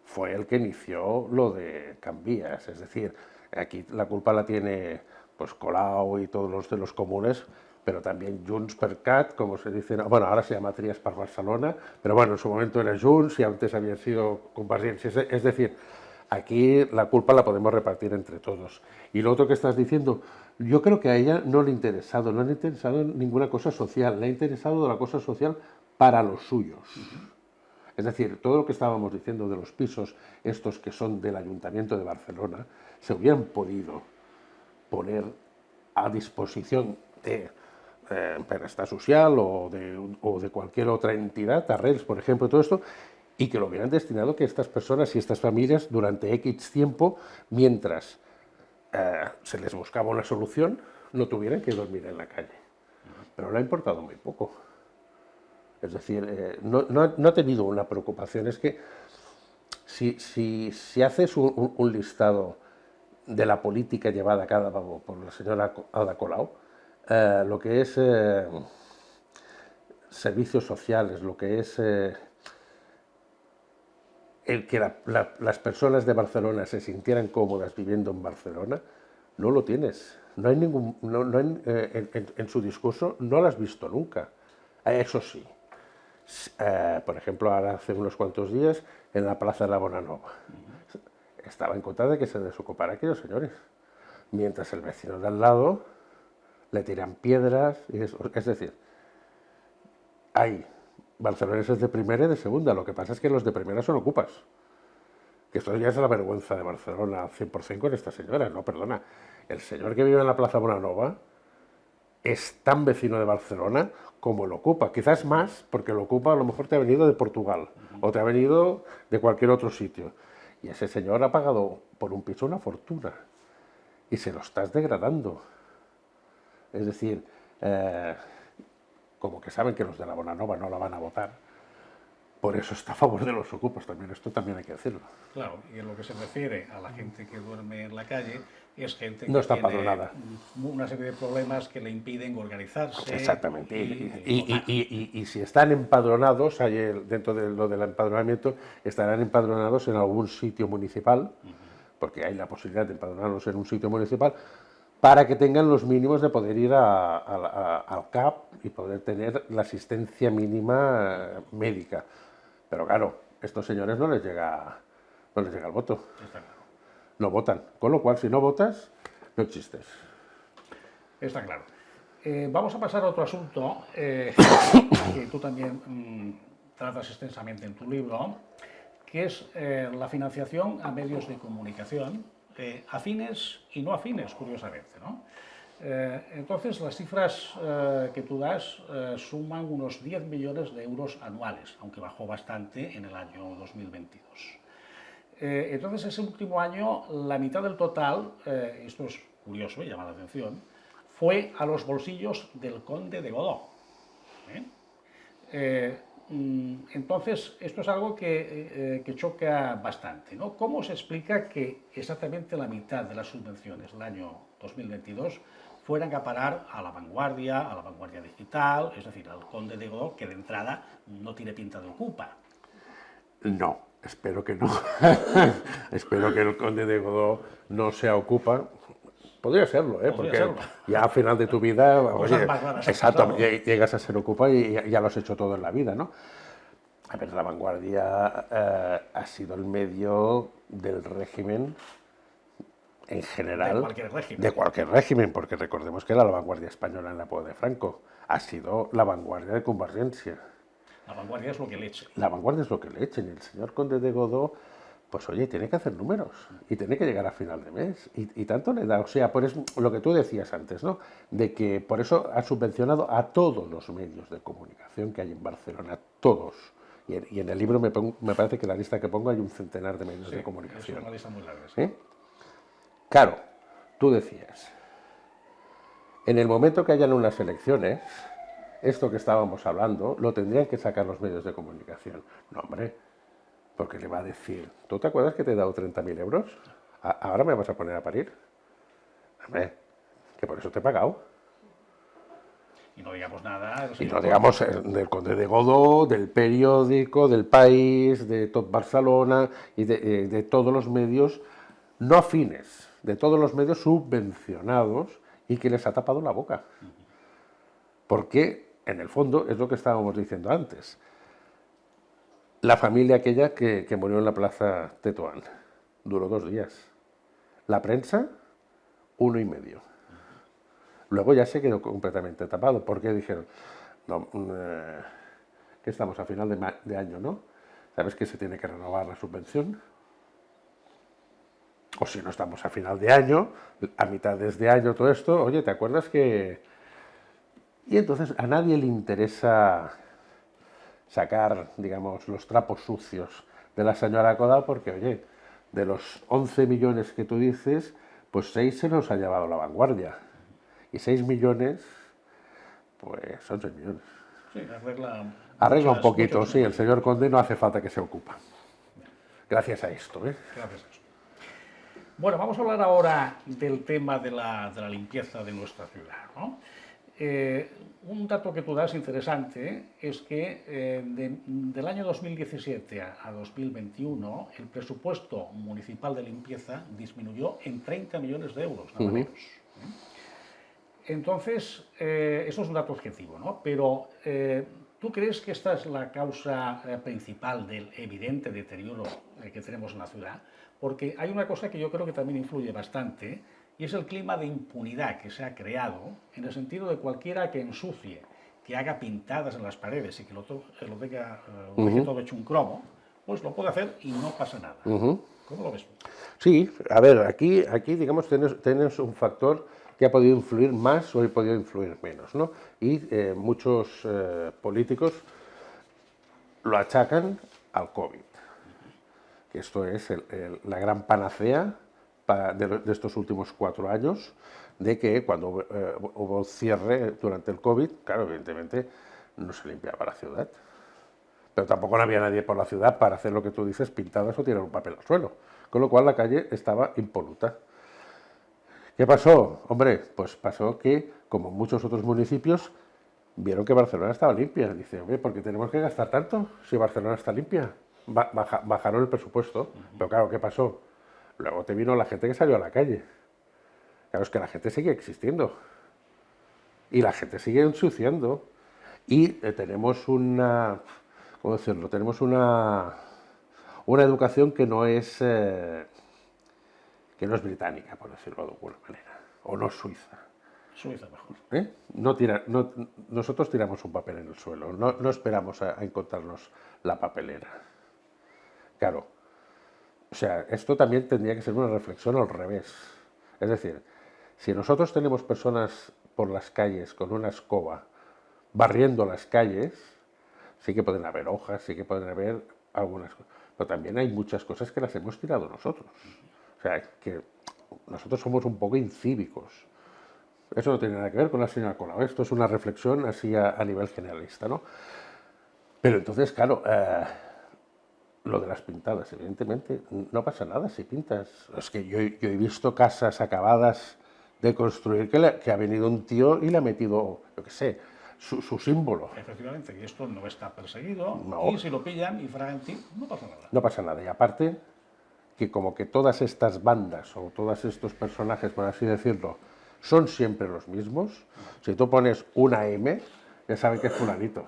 S2: fue el que inició lo de Canvies, es decir, aquí la culpa la tiene pues Colau y todos los de los comunes, pero también Junts per Cat, como se dice, bueno, ahora se llama Trías per Barcelona, pero bueno, en su momento era Junts y antes había sido Convergència, es decir, aquí la culpa la podemos repartir entre todos. Y lo otro que estás diciendo, yo creo que a ella no le ha interesado ninguna cosa social, le ha interesado la cosa social para los suyos. Es decir, todo lo que estábamos diciendo de los pisos, estos que son del Ayuntamiento de Barcelona, se hubieran podido poner a disposición de Benestar Social o de cualquier otra entidad, Arrels, por ejemplo, todo esto, y que lo hubieran destinado que estas personas y estas familias durante X tiempo, mientras se les buscaba una solución, no tuvieran que dormir en la calle. Pero le ha importado muy poco. Es decir, no ha tenido una preocupación. Es que si haces un listado de la política llevada a cabo por la señora Ada Colau, lo que es servicios sociales, lo que es el que las personas de Barcelona se sintieran cómodas viviendo en Barcelona, no lo tienes. No hay ningún, en su discurso no lo has visto nunca. Eso sí. Por ejemplo, ahora hace unos cuantos días en la Plaza de la Bonanova. Estaba en contra de que se desocupara aquellos señores. Mientras el vecino de al lado le tiran piedras. Es decir, hay barceloneses de primera y de segunda. Lo que pasa es que los de primera son ocupas. Que esto ya es la vergüenza de Barcelona 100% con esta señora. No, perdona. El señor que vive en la Plaza Bonanova es tan vecino de Barcelona como lo ocupa, quizás más, porque lo ocupa a lo mejor te ha venido de Portugal o te ha venido de cualquier otro sitio. Y ese señor ha pagado por un piso una fortuna y se lo estás degradando. Es decir, como que saben que los de la Bonanova no la van a votar, por eso está a favor de los ocupas también, esto también hay que decirlo.
S1: Claro, y en lo que se refiere a la gente que duerme en la calle, es gente
S2: No
S1: que
S2: está
S1: tiene
S2: empadronada.
S1: una serie de problemas que le impiden organizarse.
S2: Exactamente.
S1: Y votar.
S2: Y si están empadronados, dentro de lo del empadronamiento, estarán empadronados en algún sitio municipal, porque hay la posibilidad de empadronarlos en un sitio municipal, para que tengan los mínimos de poder ir al CAP y poder tener la asistencia mínima médica. Pero claro, a estos señores no les llega el voto.
S1: Está claro.
S2: No votan. Con lo cual, si no votas, no existes.
S1: Está claro. Vamos a pasar a otro asunto que tú también tratas extensamente en tu libro, que es la financiación a medios de comunicación, afines y no afines, curiosamente, ¿no? Entonces, las cifras que tú das suman unos 10 millones de euros anuales, aunque bajó bastante en el año 2022. Entonces, ese último año, la mitad del total, esto es curioso y llama la atención, fue a los bolsillos del conde de Godó. Entonces, esto es algo que choca bastante, ¿no? ¿Cómo se explica que exactamente la mitad de las subvenciones del año 2022 fueran a parar a la vanguardia digital, es decir, al conde de Godó, que de entrada no tiene pinta de ocupa?
S2: No, espero que no. Espero que el conde de Godó no sea ocupa. Podría serlo, porque
S1: serlo.
S2: ya al final de tu vida, oye,
S1: más raras han
S2: exacto,
S1: pasado.
S2: llegas a ser ocupa y ya lo has hecho todo en la vida, ¿no? A ver, la vanguardia ha sido el medio del régimen en general.
S1: De cualquier régimen.
S2: De cualquier régimen, porque recordemos que era la vanguardia española en la época de Franco. Ha sido la vanguardia de Convergencia.
S1: La vanguardia es lo que le eche.
S2: La vanguardia es lo que le echen. Y el señor conde de Godó, pues oye, tiene que hacer números y tiene que llegar a final de mes. Y tanto le da, o sea, por eso, lo que tú decías antes, ¿no? De que por eso ha subvencionado a todos los medios de comunicación que hay en Barcelona, todos. Y en el libro me parece que en la lista que pongo hay un centenar de medios de comunicación.
S1: Es una lista muy larga, sí.
S2: Claro, tú decías, en el momento que hayan unas elecciones, esto que estábamos hablando, lo tendrían que sacar los medios de comunicación. No, hombre, porque le va a decir, ¿tú te acuerdas que te he dado 30.000 euros? ¿Ahora me vas a poner a parir? Hombre, que por eso te he pagado.
S1: Y no digamos nada.
S2: Y no digamos del conde de Godó, del periódico, del País, de Tot Barcelona y de todos los medios no afines, de todos los medios subvencionados y que les ha tapado la boca. Porque, en el fondo, es lo que estábamos diciendo antes. La familia aquella que murió en la plaza Tetuán duró 2 días. La prensa, 1,5. Luego ya se quedó completamente tapado, porque dijeron, no, que estamos a final de año, ¿no? ¿Sabes que se tiene que renovar la subvención? O si no estamos a final de año, a mitades de año, todo esto, oye, ¿te acuerdas que...? Y entonces a nadie le interesa sacar, digamos, los trapos sucios de la señora Colau, porque, oye, de los 11 millones que tú dices, pues 6 se los ha llevado la vanguardia. Y 6 millones, pues son 6 millones.
S1: Sí,
S2: Arregla un poquito, sí, el señor conde no hace falta que se ocupa. Gracias a esto, ¿eh?
S1: Gracias a eso. Bueno, vamos a hablar ahora del tema de la limpieza de nuestra ciudad, ¿no? Un dato que tú das interesante es que del año 2017 a 2021 el presupuesto municipal de limpieza disminuyó en 30 millones de euros, nada menos. Entonces, eso es un dato objetivo, ¿no? Pero, ¿tú crees que esta es la causa principal del evidente deterioro que tenemos en la ciudad? Porque hay una cosa que yo creo que también influye bastante, y es el clima de impunidad que se ha creado, en el sentido de cualquiera que ensucie, que haga pintadas en las paredes y que lo tenga todo hecho un cromo, pues lo puede hacer y no pasa nada. ¿Cómo lo ves tú?
S2: Sí, a ver, aquí digamos, tienes un factor que ha podido influir más o ha podido influir menos, ¿no? Y muchos políticos lo achacan al COVID, que esto es la gran panacea de estos últimos 4 años, de que cuando hubo cierre durante el COVID, claro, evidentemente no se limpiaba la ciudad. Pero tampoco no había nadie por la ciudad para hacer lo que tú dices, pintadas o tirar un papel al suelo. Con lo cual la calle estaba impoluta. ¿Qué pasó? Hombre, pues pasó que, como en muchos otros municipios, vieron que Barcelona estaba limpia. Dice, hombre, ¿por qué tenemos que gastar tanto si Barcelona está limpia? Bajaron el presupuesto. Pero claro, ¿qué pasó? Luego te vino la gente que salió a la calle. Claro, es que la gente sigue existiendo. Y la gente sigue ensuciando. Y tenemos una... ¿Cómo decirlo? Tenemos una educación que no es británica, por decirlo de alguna manera, o no suiza.
S1: Suiza mejor.
S2: Nosotros tiramos un papel en el suelo, no esperamos a encontrarnos la papelera. Claro, o sea, esto también tendría que ser una reflexión al revés. Es decir, si nosotros tenemos personas por las calles con una escoba barriendo las calles, sí que pueden haber hojas, sí que pueden haber algunas cosas, pero también hay muchas cosas que las hemos tirado nosotros. O sea, que nosotros somos un poco incívicos. Eso no tiene nada que ver con la señora Colau, esto es una reflexión así a nivel generalista, ¿no? Pero entonces, claro, lo de las pintadas, evidentemente, no pasa nada si pintas. Es que yo he visto casas acabadas de construir que ha venido un tío y le ha metido, yo qué sé, su símbolo.
S1: Efectivamente, y esto no está perseguido,
S2: No.
S1: y si lo pillan y fragan ti, no pasa nada.
S2: No pasa nada. Y aparte, que como que todas estas bandas o todos estos personajes, por así decirlo, son siempre los mismos. Si tú pones una M, ya saben que es fulanito.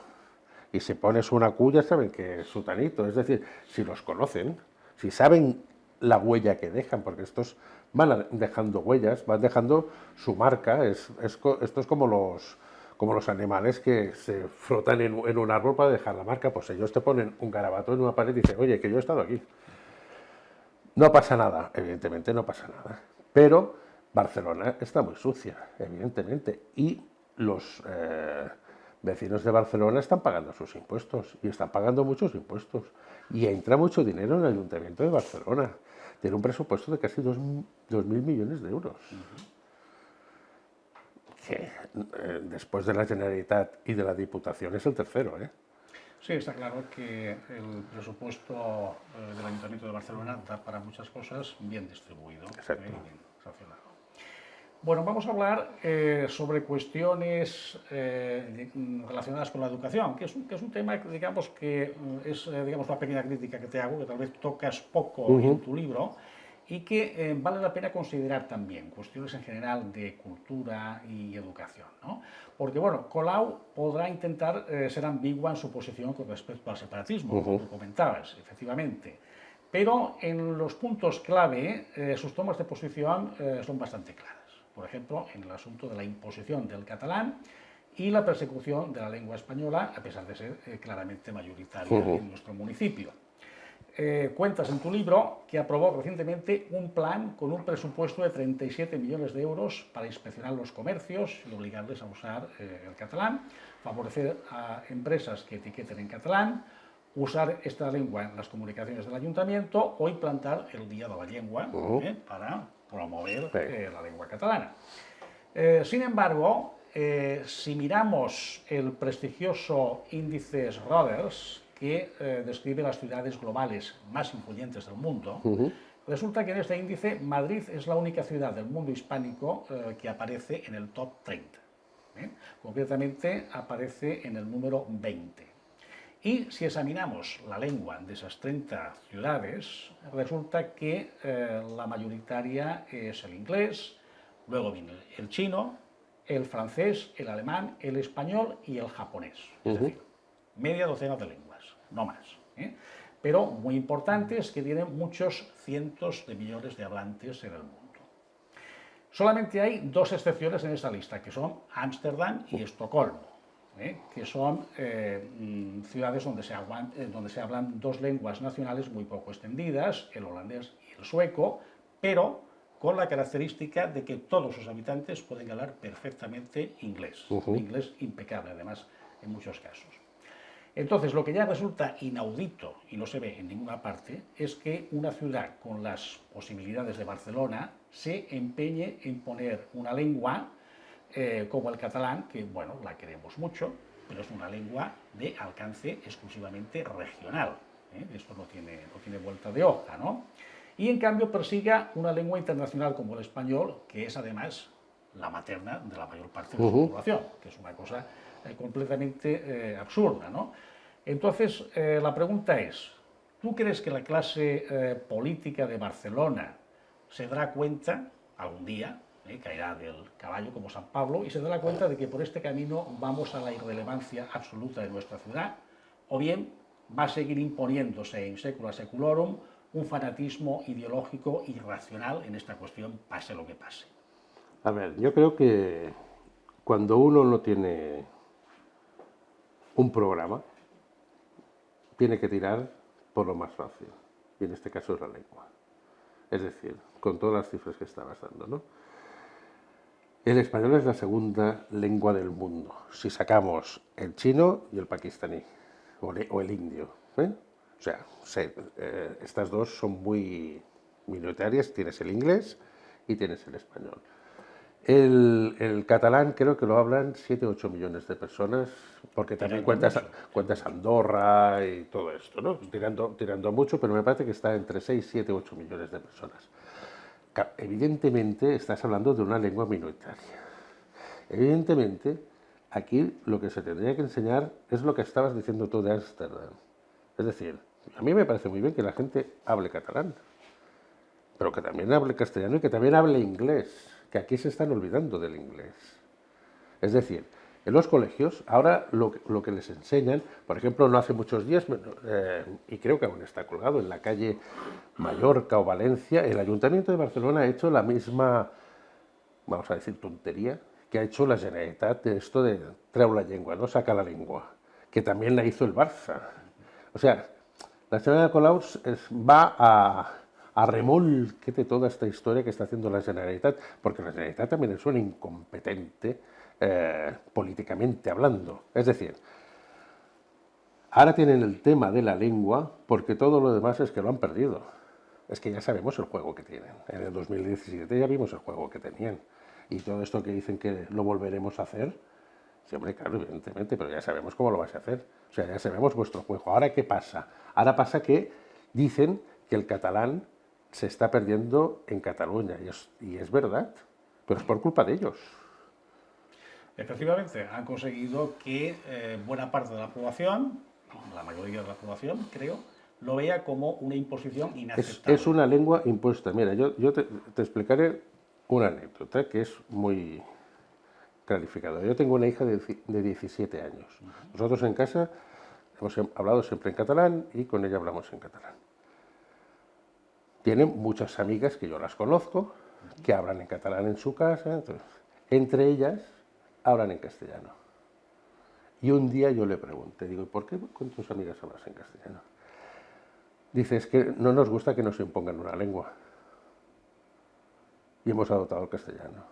S2: Y si pones una Q, ya saben que es sutanito. Es decir, si los conocen, si saben la huella que dejan, porque estos van dejando huellas, van dejando su marca. Esto es como los animales que se frotan en un árbol para dejar la marca. Pues ellos te ponen un garabato en una pared y dicen, oye, que yo he estado aquí. No pasa nada, evidentemente no pasa nada. Pero Barcelona está muy sucia, evidentemente. Y los vecinos de Barcelona están pagando sus impuestos. Y están pagando muchos impuestos. Y entra mucho dinero en el Ayuntamiento de Barcelona. Tiene un presupuesto de casi 2.000 millones de euros. Que después de la Generalitat y de la Diputación es el tercero, ¿eh?
S1: Sí, está claro que el presupuesto del Ayuntamiento de Barcelona da para muchas cosas, bien distribuido,
S2: Exacto.
S1: bien sancionado. Bueno, vamos a hablar sobre cuestiones relacionadas con la educación, que es un tema, digamos, que es digamos, una pequeña crítica que te hago, que tal vez tocas poco en tu libro, y que vale la pena considerar también, cuestiones en general de cultura y educación, ¿no? Porque, bueno, Colau podrá intentar ser ambigua en su posición con respecto al separatismo, como tú comentabas, efectivamente, pero en los puntos clave sus tomas de posición son bastante claras. Por ejemplo, en el asunto de la imposición del catalán y la persecución de la lengua española, a pesar de ser claramente mayoritaria en nuestro municipio. Cuentas en tu libro que aprobó recientemente un plan con un presupuesto de 37 millones de euros para inspeccionar los comercios y obligarles a usar el catalán, favorecer a empresas que etiqueten en catalán, usar esta lengua en las comunicaciones del ayuntamiento o implantar el Día de la Lengua para promover la lengua catalana. Sin embargo, si miramos el prestigioso índice Reuters, que describe las ciudades globales más influyentes del mundo, resulta que en este índice Madrid es la única ciudad del mundo hispánico que aparece en el top 30. Concretamente aparece en el número 20. Y si examinamos la lengua de esas 30 ciudades, resulta que la mayoritaria es el inglés, luego viene el chino, el francés, el alemán, el español y el japonés. Es decir, media docena de lenguas, no más. Pero muy importante es que tienen muchos cientos de millones de hablantes en el mundo. Solamente hay dos excepciones en esta lista, que son Ámsterdam y Estocolmo, que son ciudades donde se hablan dos lenguas nacionales muy poco extendidas, el holandés y el sueco, pero con la característica de que todos sus habitantes pueden hablar perfectamente inglés, inglés impecable además en muchos casos. Entonces, lo que ya resulta inaudito y no se ve en ninguna parte es que una ciudad con las posibilidades de Barcelona se empeñe en poner una lengua como el catalán, que bueno, la queremos mucho, pero es una lengua de alcance exclusivamente regional. Esto no tiene vuelta de hoja, ¿no? Y en cambio persiga una lengua internacional como el español, que es además la materna de la mayor parte de su población, que es una cosa completamente absurda, ¿no? Entonces, la pregunta es, ¿tú crees que la clase política de Barcelona se dará cuenta algún día, caerá del caballo como San Pablo, y se dará cuenta de que por este camino vamos a la irrelevancia absoluta de nuestra ciudad, o bien va a seguir imponiéndose in secula seculorum un fanatismo ideológico irracional en esta cuestión, pase lo que pase?
S2: A ver, yo creo que cuando uno no tiene un programa, tiene que tirar por lo más fácil, y en este caso es la lengua. Es decir, con todas las cifras que estabas dando, ¿no? El español es la segunda lengua del mundo, si sacamos el chino y el pakistaní, o el indio. O sea, estas dos son muy minoritarias, tienes el inglés y tienes el español. El catalán creo que lo hablan 7 o 8 millones de personas, porque también cuentas Andorra y todo esto, ¿no? Tirando mucho, pero me parece que está entre 6, 7, 8 millones de personas. Evidentemente estás hablando de una lengua minoritaria. Evidentemente, aquí lo que se tendría que enseñar es lo que estabas diciendo tú de Ámsterdam. Es decir, a mí me parece muy bien que la gente hable catalán, pero que también hable castellano y que también hable inglés, que aquí se están olvidando del inglés. Es decir, en los colegios, ahora lo que les enseñan, por ejemplo, no hace muchos días, y creo que aún está colgado en la calle Mallorca o Valencia, el Ayuntamiento de Barcelona ha hecho la misma, vamos a decir, tontería que ha hecho la Generalitat de esto de treu la llengua, no saca la lengua, que también la hizo el Barça. O sea, la Generalitat de Colau va a remolque de toda esta historia que está haciendo la Generalitat, porque la Generalitat también es una incompetente políticamente hablando. Es decir, ahora tienen el tema de la lengua porque todo lo demás es que lo han perdido. Es que ya sabemos el juego que tienen. En el 2017 ya vimos el juego que tenían. Y todo esto que dicen que lo volveremos a hacer, sí, hombre, claro, evidentemente, pero ya sabemos cómo lo vais a hacer. O sea, ya sabemos vuestro juego. ¿Ahora qué pasa? Ahora pasa que dicen que el catalán se está perdiendo en Cataluña. Y es verdad, pero es por culpa de ellos.
S1: Efectivamente, han conseguido que buena parte de la población, la mayoría de la población, creo, lo vea como una imposición inaceptable.
S2: Es una lengua impuesta. Mira, yo te explicaré una anécdota que es muy clarificadora. Yo tengo una hija de 17 años. Nosotros en casa hemos hablado siempre en catalán y con ella hablamos en catalán. Tiene muchas amigas que yo las conozco, que hablan en catalán en su casa, entonces, entre ellas hablan en castellano. Y un día yo le pregunté, digo, ¿por qué con tus amigas hablas en castellano? Dice, es que no nos gusta que nos impongan una lengua. Y hemos adoptado el castellano.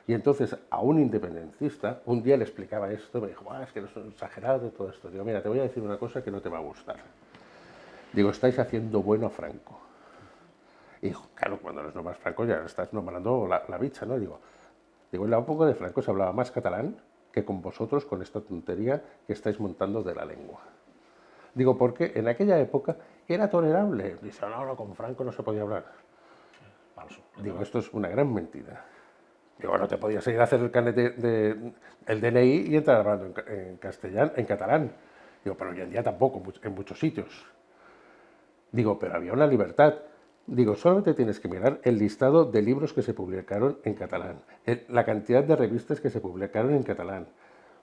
S2: Y entonces a un independencista, un día le explicaba esto, me dijo, es que no es exagerado de todo esto. Digo, mira, te voy a decir una cosa que no te va a gustar. Digo, estáis haciendo bueno a Franco. Y dijo, claro, cuando eres nomás Franco ya estás nombrando la bicha, ¿no? Digo, en la época de Franco se hablaba más catalán que con vosotros con esta tontería que estáis montando de la lengua. Digo, porque en aquella época era tolerable. Dice, no, con Franco no se podía hablar. Falso. Digo, esto es una gran mentira. Digo, no te podías ir a hacer el carnet el DNI y entrar hablando en castellano, en catalán. Digo, pero hoy en día tampoco, en muchos sitios. Digo, pero había una libertad. Digo, solamente tienes que mirar el listado de libros que se publicaron en catalán, la cantidad de revistas que se publicaron en catalán,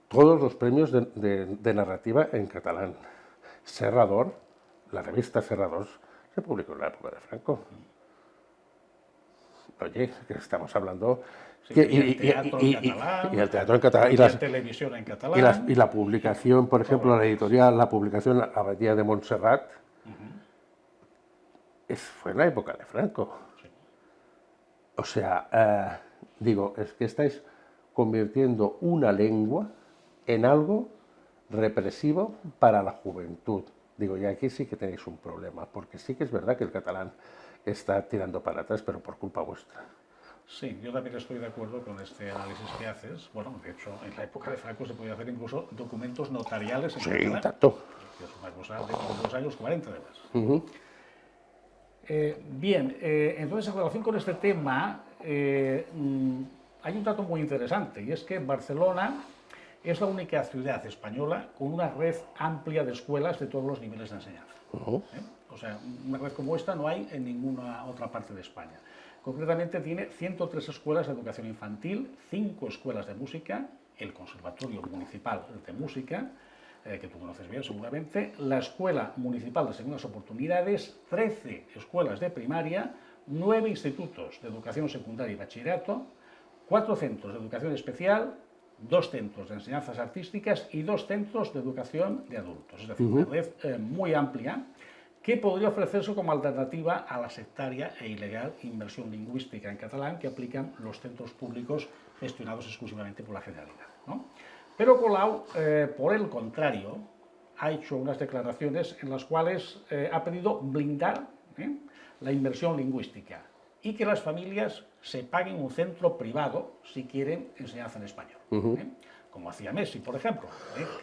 S2: todos los premios de narrativa en catalán. Serrador, la revista Serrador, se publicó en la época de Franco. Oye, que estamos hablando...
S1: Sí, y el teatro en catalán,
S2: y el teatro en catalán,
S1: y la televisión en catalán.
S2: Y la publicación, por ejemplo, la editorial, la publicación La Abadía de Montserrat, fue en la época de Franco.
S1: Sí.
S2: O sea, digo, es que estáis convirtiendo una lengua en algo represivo para la juventud. Digo, y aquí sí que tenéis un problema, porque sí que es verdad que el catalán está tirando para atrás, pero por culpa vuestra.
S1: Sí, yo también estoy de acuerdo con este análisis que haces. Bueno, de hecho, en la época de Franco se podía hacer incluso documentos notariales en
S2: Sí,
S1: catalán,
S2: tanto.
S1: que es una cosa de los años 40 además.
S2: Ujú.
S1: Bien, entonces en relación con este tema, hay un dato muy interesante, y es que Barcelona es la única ciudad española con una red amplia de escuelas de todos los niveles de enseñanza.
S2: Ujú.
S1: O sea, una red como esta no hay en ninguna otra parte de España. Concretamente tiene 103 escuelas de educación infantil, 5 escuelas de música, el Conservatorio Municipal de Música, que tú conoces bien seguramente, la Escuela Municipal de Segundas Oportunidades, 13 escuelas de primaria, 9 institutos de educación secundaria y bachillerato, 4 centros de educación especial, 2 centros de enseñanzas artísticas y 2 centros de educación de adultos. Es decir, una red muy amplia que podría ofrecerse como alternativa a la sectaria e ilegal inmersión lingüística en catalán que aplican los centros públicos gestionados exclusivamente por la Generalidad, ¿no? Pero Colau, por el contrario, ha hecho unas declaraciones en las cuales ha pedido blindar la inmersión lingüística y que las familias se paguen un centro privado si quieren enseñanza en español. Como hacía Messi, por ejemplo,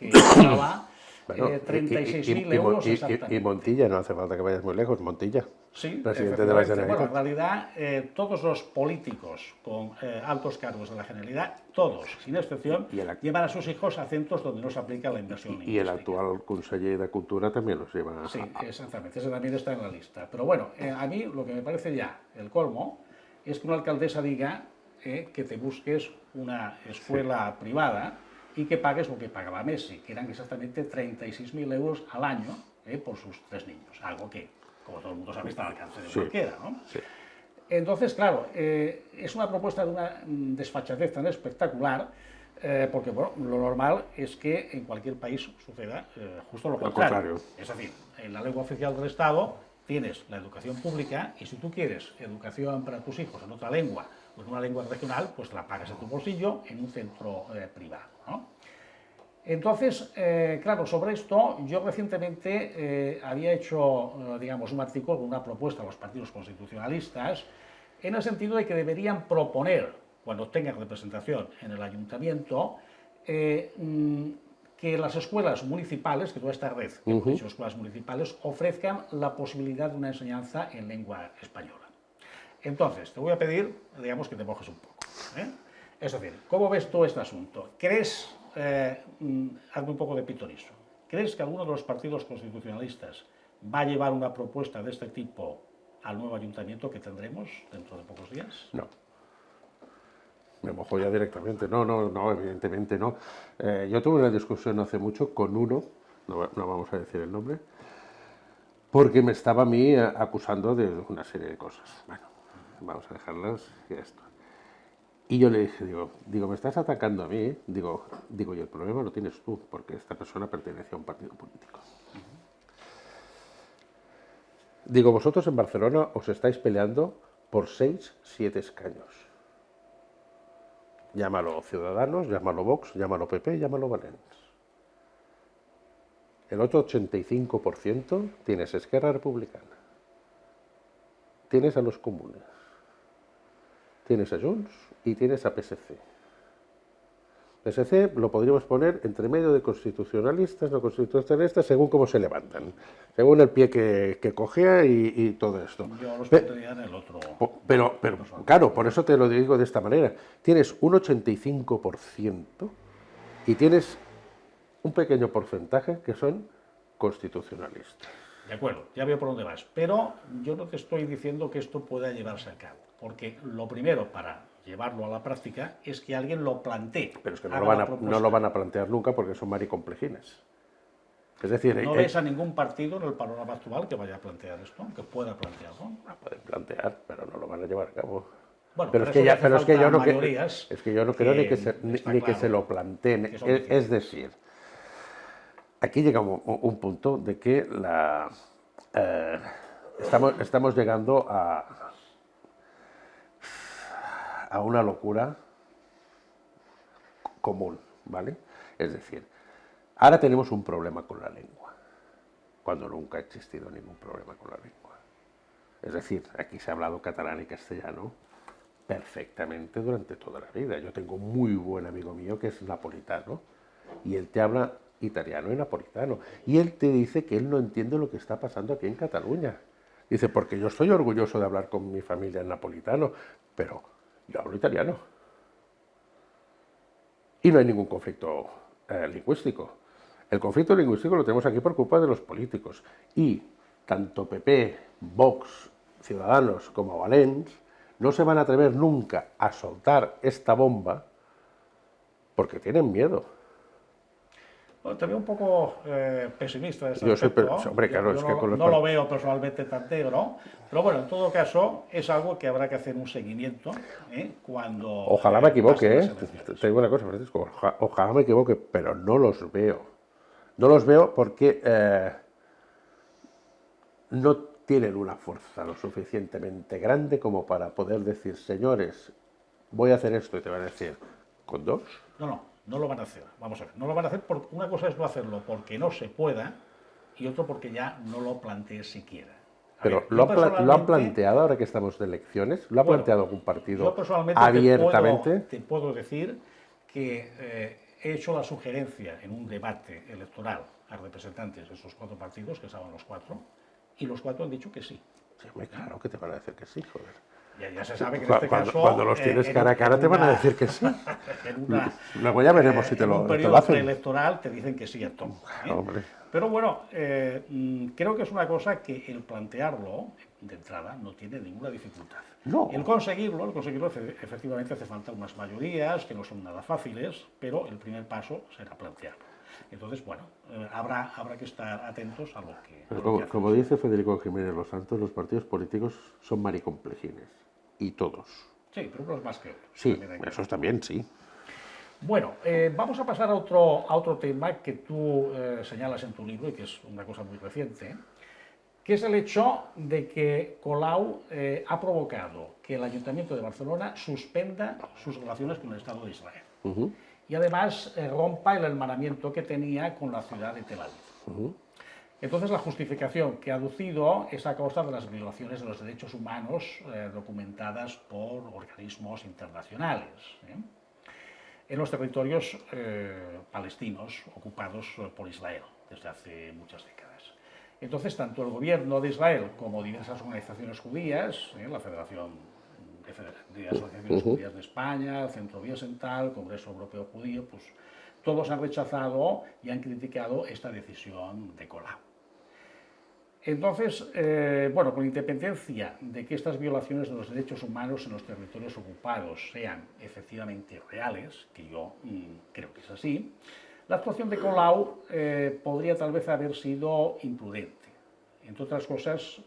S1: que pagaba
S2: Bueno,
S1: 36.000 euros exactamente.
S2: y Montilla, no hace falta que vayas muy lejos, Montilla,
S1: Sí,
S2: presidente de la
S1: efectivamente. Bueno, en
S2: Generalitat.
S1: realidad todos los políticos con altos cargos de la Generalidad, todos, sin excepción, llevan a sus hijos a centros donde no se aplica la inversión lingüística.
S2: Y el actual conseller de Cultura también los lleva
S1: Sí, exactamente, ese también está en la lista. Pero bueno, a mí lo que me parece ya el colmo es que una alcaldesa diga que te busques una escuela privada y que pagues lo que pagaba Messi, que eran exactamente 36.000 euros al año por sus 3 niños, algo que, como todo el mundo sabe, está al alcance de cualquiera, ¿no?
S2: Sí.
S1: Entonces, claro, es una propuesta de una desfachatez tan espectacular, porque bueno, lo normal es que en cualquier país suceda justo lo contrario. Es decir, en la lengua oficial del Estado tienes la educación pública y si tú quieres educación para tus hijos en otra lengua o en una lengua regional, pues la pagas de tu bolsillo en un centro privado, ¿no? Entonces, claro, sobre esto yo recientemente había hecho, digamos, un artículo con una propuesta a los partidos constitucionalistas en el sentido de que deberían proponer, cuando tengan representación en el ayuntamiento, que las escuelas municipales, que toda esta red que hemos dicho, escuelas municipales, ofrezcan la posibilidad de una enseñanza en lengua española. Entonces, te voy a pedir, digamos, que te mojes un poco, ¿eh? Es decir, ¿cómo ves tú este asunto? ¿Crees, hazme un poco de pitoniso, ¿crees que alguno de los partidos constitucionalistas va a llevar una propuesta de este tipo al nuevo ayuntamiento que tendremos dentro de pocos días?
S2: No. Me mojo ya directamente. No, evidentemente no. Yo tuve una discusión hace mucho con uno, no vamos a decir el nombre, porque me estaba a mí acusando de una serie de cosas. Bueno, vamos a dejarlas y esto. Y yo le dije, digo, me estás atacando a mí, digo, y el problema lo tienes tú, porque esta persona pertenece a un partido político. Digo, vosotros en Barcelona os estáis peleando por 6, 7 escaños. Llámalo Ciudadanos, llámalo Vox, llámalo PP, llámalo Valens. El otro 85% tienes Esquerra Republicana. Tienes a los comunes. Tienes a Junts y tienes a PSC. PSC lo podríamos poner entre medio de constitucionalistas, no constitucionalistas, según cómo se levantan, según el pie que cogea y todo esto.
S1: Yo los pondría en el otro.
S2: Pero claro, por eso te lo digo de esta manera. Tienes un 85% y tienes un pequeño porcentaje que son constitucionalistas.
S1: De acuerdo, ya veo por dónde vas, pero yo no te estoy diciendo que esto pueda llevarse a cabo, porque lo primero para llevarlo a la práctica es que alguien lo plantee.
S2: Pero es que no lo van a plantear nunca porque son maricomplejines. Es decir,
S1: ¿No ves a ningún partido en el panorama actual que vaya a plantear esto, que pueda plantearlo?
S2: Lo pueden plantear, pero no lo van a llevar a cabo.
S1: Bueno,
S2: pero es que yo no creo ni que se lo planteen. Es decir, aquí llega un punto de que estamos llegando a una locura común, ¿vale? Es decir, Ahora tenemos un problema con la lengua, cuando nunca ha existido ningún problema con la lengua. Es decir, aquí se ha hablado catalán y castellano perfectamente durante toda la vida. Yo tengo un muy buen amigo mío que es napolitano y él te habla italiano y napolitano y él te dice que él no entiende lo que está pasando aquí en Cataluña. Dice, porque yo estoy orgulloso de hablar con mi familia en napolitano, pero yo hablo italiano. Y no hay ningún conflicto lingüístico. El conflicto lingüístico lo tenemos aquí por culpa de los políticos. Y tanto PP, Vox, Ciudadanos como Valens no se van a atrever nunca a soltar esta bomba porque tienen miedo.
S1: Bueno, te veo un poco pesimista de ese
S2: Yo soy,
S1: aspecto.
S2: hombre, claro,
S1: Yo
S2: es que con los
S1: no lo veo personalmente tan negro, pero bueno, en todo caso es algo que habrá que hacer un seguimiento cuando
S2: Ojalá me equivoque,
S1: pasen las elecciones.
S2: te digo una cosa, Francisco, ojalá me equivoque, pero no los veo. No los veo porque no tienen una fuerza lo suficientemente grande como para poder decir, señores, voy a hacer esto, y te van a decir, ¿con dos?
S1: No lo van a hacer. Vamos a ver, no lo van a hacer porque una cosa es no hacerlo porque no se pueda y otro porque ya no lo plantees siquiera.
S2: Pero lo han planteado ahora que estamos de elecciones, lo ha planteado algún partido
S1: yo personalmente
S2: abiertamente.
S1: te puedo decir que he hecho la sugerencia en un debate electoral a representantes de esos 4 partidos, que estaban los 4, y los 4 han dicho que sí.
S2: Sí, claro que te van a decir que sí, joder.
S1: Ya se sabe que en este caso...
S2: Cuando los tienes cara a cara te van a decir que sí. Luego ya veremos si te lo hacen. En un periodo
S1: preelectoral te dicen que sí a todo.
S2: Hombre.
S1: Pero bueno, creo que es una cosa que el plantearlo de entrada no tiene ninguna dificultad.
S2: No.
S1: El conseguirlo efectivamente hace falta unas mayorías que no son nada fáciles, pero el primer paso será plantearlo. Entonces, bueno, habrá que estar atentos a lo que
S2: como dice Federico Jiménez Los Santos, los partidos políticos son maricomplejines. Y todos.
S1: Sí, pero unos más que otros.
S2: Sí, esos también, sí.
S1: Bueno, vamos a pasar a otro tema que tú señalas en tu libro y que es una cosa muy reciente, que es el hecho de que Colau ha provocado que el Ayuntamiento de Barcelona suspenda sus relaciones con el Estado de Israel. Y además rompa el hermanamiento que tenía con la ciudad de Tel Aviv. Entonces, la justificación que ha aducido es a causa de las violaciones de los derechos humanos documentadas por organismos internacionales en los territorios palestinos ocupados por Israel desde hace muchas décadas. Entonces, tanto el gobierno de Israel como diversas organizaciones judías, la Federación de Asociaciones Judías de España, el Centro Biocental, Congreso Europeo Judío, pues todos han rechazado y han criticado esta decisión de Colau. Entonces, bueno, con independencia de que estas violaciones de los derechos humanos en los territorios ocupados sean efectivamente reales, que yo creo que es así, la actuación de Colau podría tal vez haber sido imprudente, entre otras cosas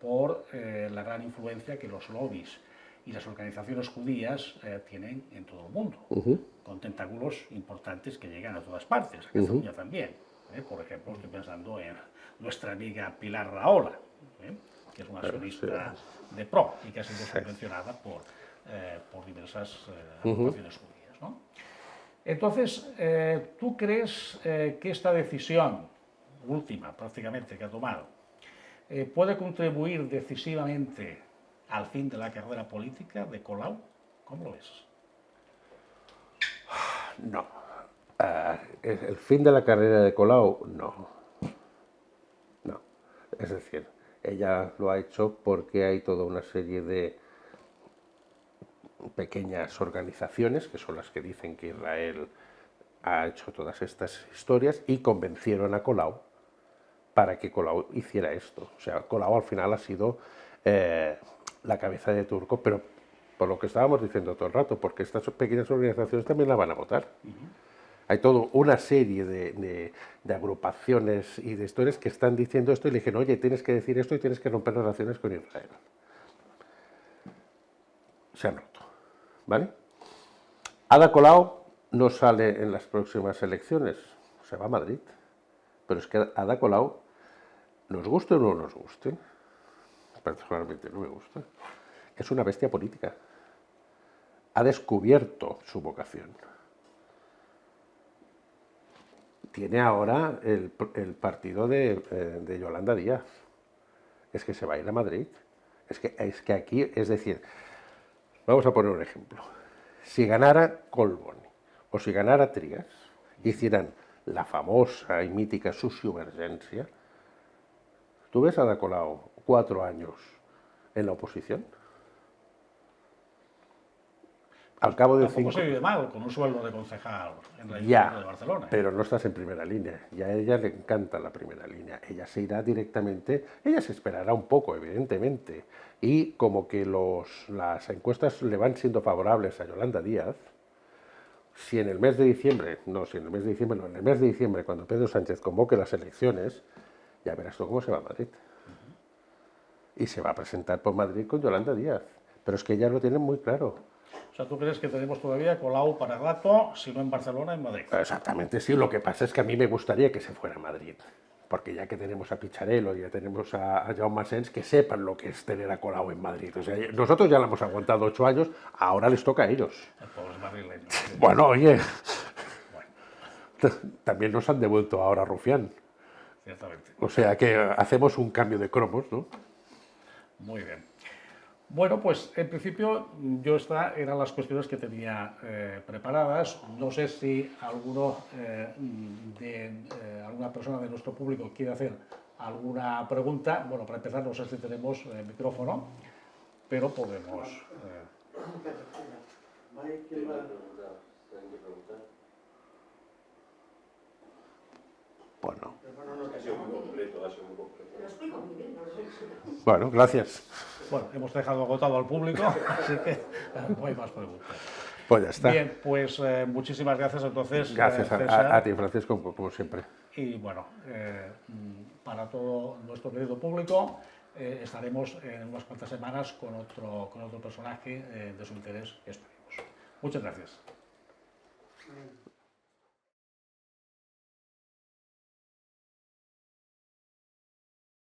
S1: por la gran influencia que los lobbies y las organizaciones judías tienen en todo el mundo, con tentáculos importantes que llegan a todas partes, a Cataluña también. Por ejemplo, estoy pensando en nuestra amiga Pilar Rahola, que es una accionista de PRO y que ha sido subvencionada por diversas agrupaciones judías, ¿no? Entonces, ¿tú crees que esta decisión última, prácticamente, que ha tomado, puede contribuir decisivamente al fin de la carrera política de Colau? ¿Cómo lo ves?
S2: No. El fin de la carrera de Colau, no. Es decir, ella lo ha hecho porque hay toda una serie de pequeñas organizaciones, que son las que dicen que Israel ha hecho todas estas historias, y convencieron a Colau para que Colau hiciera esto. O sea, Colau al final ha sido la cabeza de turco, pero por lo que estábamos diciendo todo el rato, porque estas pequeñas organizaciones también la van a votar. Hay toda una serie de agrupaciones y de historias que están diciendo esto y le dijeron, oye, tienes que decir esto y tienes que romper relaciones con Israel. Se han roto, ¿vale? Ada Colau no sale en las próximas elecciones, se va a Madrid. Pero es que Ada Colau, nos guste o no nos guste, personalmente no me gusta, es una bestia política. Ha descubierto su vocación. tiene ahora el partido de Yolanda Díaz. Es que se va a ir a Madrid. Es que aquí, es decir, vamos a poner un ejemplo. Si ganara Collboni o si ganara Trias, hicieran la famosa y mítica sociovergencia, ¿tú ves a Ada Colau 4 años en la oposición? Al cabo de
S1: Tampoco
S2: 5...
S1: se vive mal con un sueldo de concejal en la
S2: Ya,
S1: Ayuntamiento de Barcelona.
S2: pero no estás en primera línea. Y a ella le encanta la primera línea. Ella se irá directamente, ella se esperará un poco, evidentemente. Y como que las encuestas le van siendo favorables a Yolanda Díaz, si en el mes de diciembre, no, en el mes de diciembre, cuando Pedro Sánchez convoque las elecciones, ya verás tú cómo se va a Madrid. Y se va a presentar por Madrid con Yolanda Díaz. Pero es que ellas lo tienen muy claro.
S1: O sea, ¿tú crees que tenemos todavía Colau para rato, si no en Barcelona, en Madrid?
S2: Exactamente, sí. Lo que pasa es que a mí me gustaría que se fuera a Madrid. Porque ya que tenemos a Picharello y ya tenemos a Jaume Asens, que sepan lo que es tener a Colau en Madrid. O sea, nosotros ya lo hemos aguantado 8 años, ahora les toca a ellos.
S1: Los pobres madrileños.
S2: Bueno, oye, también nos han devuelto ahora a Rufián.
S1: Ciertamente.
S2: O sea que hacemos un cambio de cromos, ¿no?
S1: Muy bien. Bueno, pues en principio estas eran las cuestiones que tenía preparadas. No sé si alguna persona de nuestro público quiere hacer alguna pregunta. Bueno, para empezar, no sé si tenemos micrófono, pero podemos...
S2: Bueno.
S3: Ha sido muy completo, ha sido muy completo.
S2: Bueno, gracias.
S1: Bueno, hemos dejado agotado al público, así que no hay más preguntas.
S2: Pues ya está.
S1: Bien, pues muchísimas gracias entonces.
S2: Gracias
S1: César.
S2: a ti, Francisco, como siempre.
S1: Y bueno, para todo nuestro querido público, estaremos en unas cuantas semanas con otro personaje de su interés que esperemos. Muchas gracias.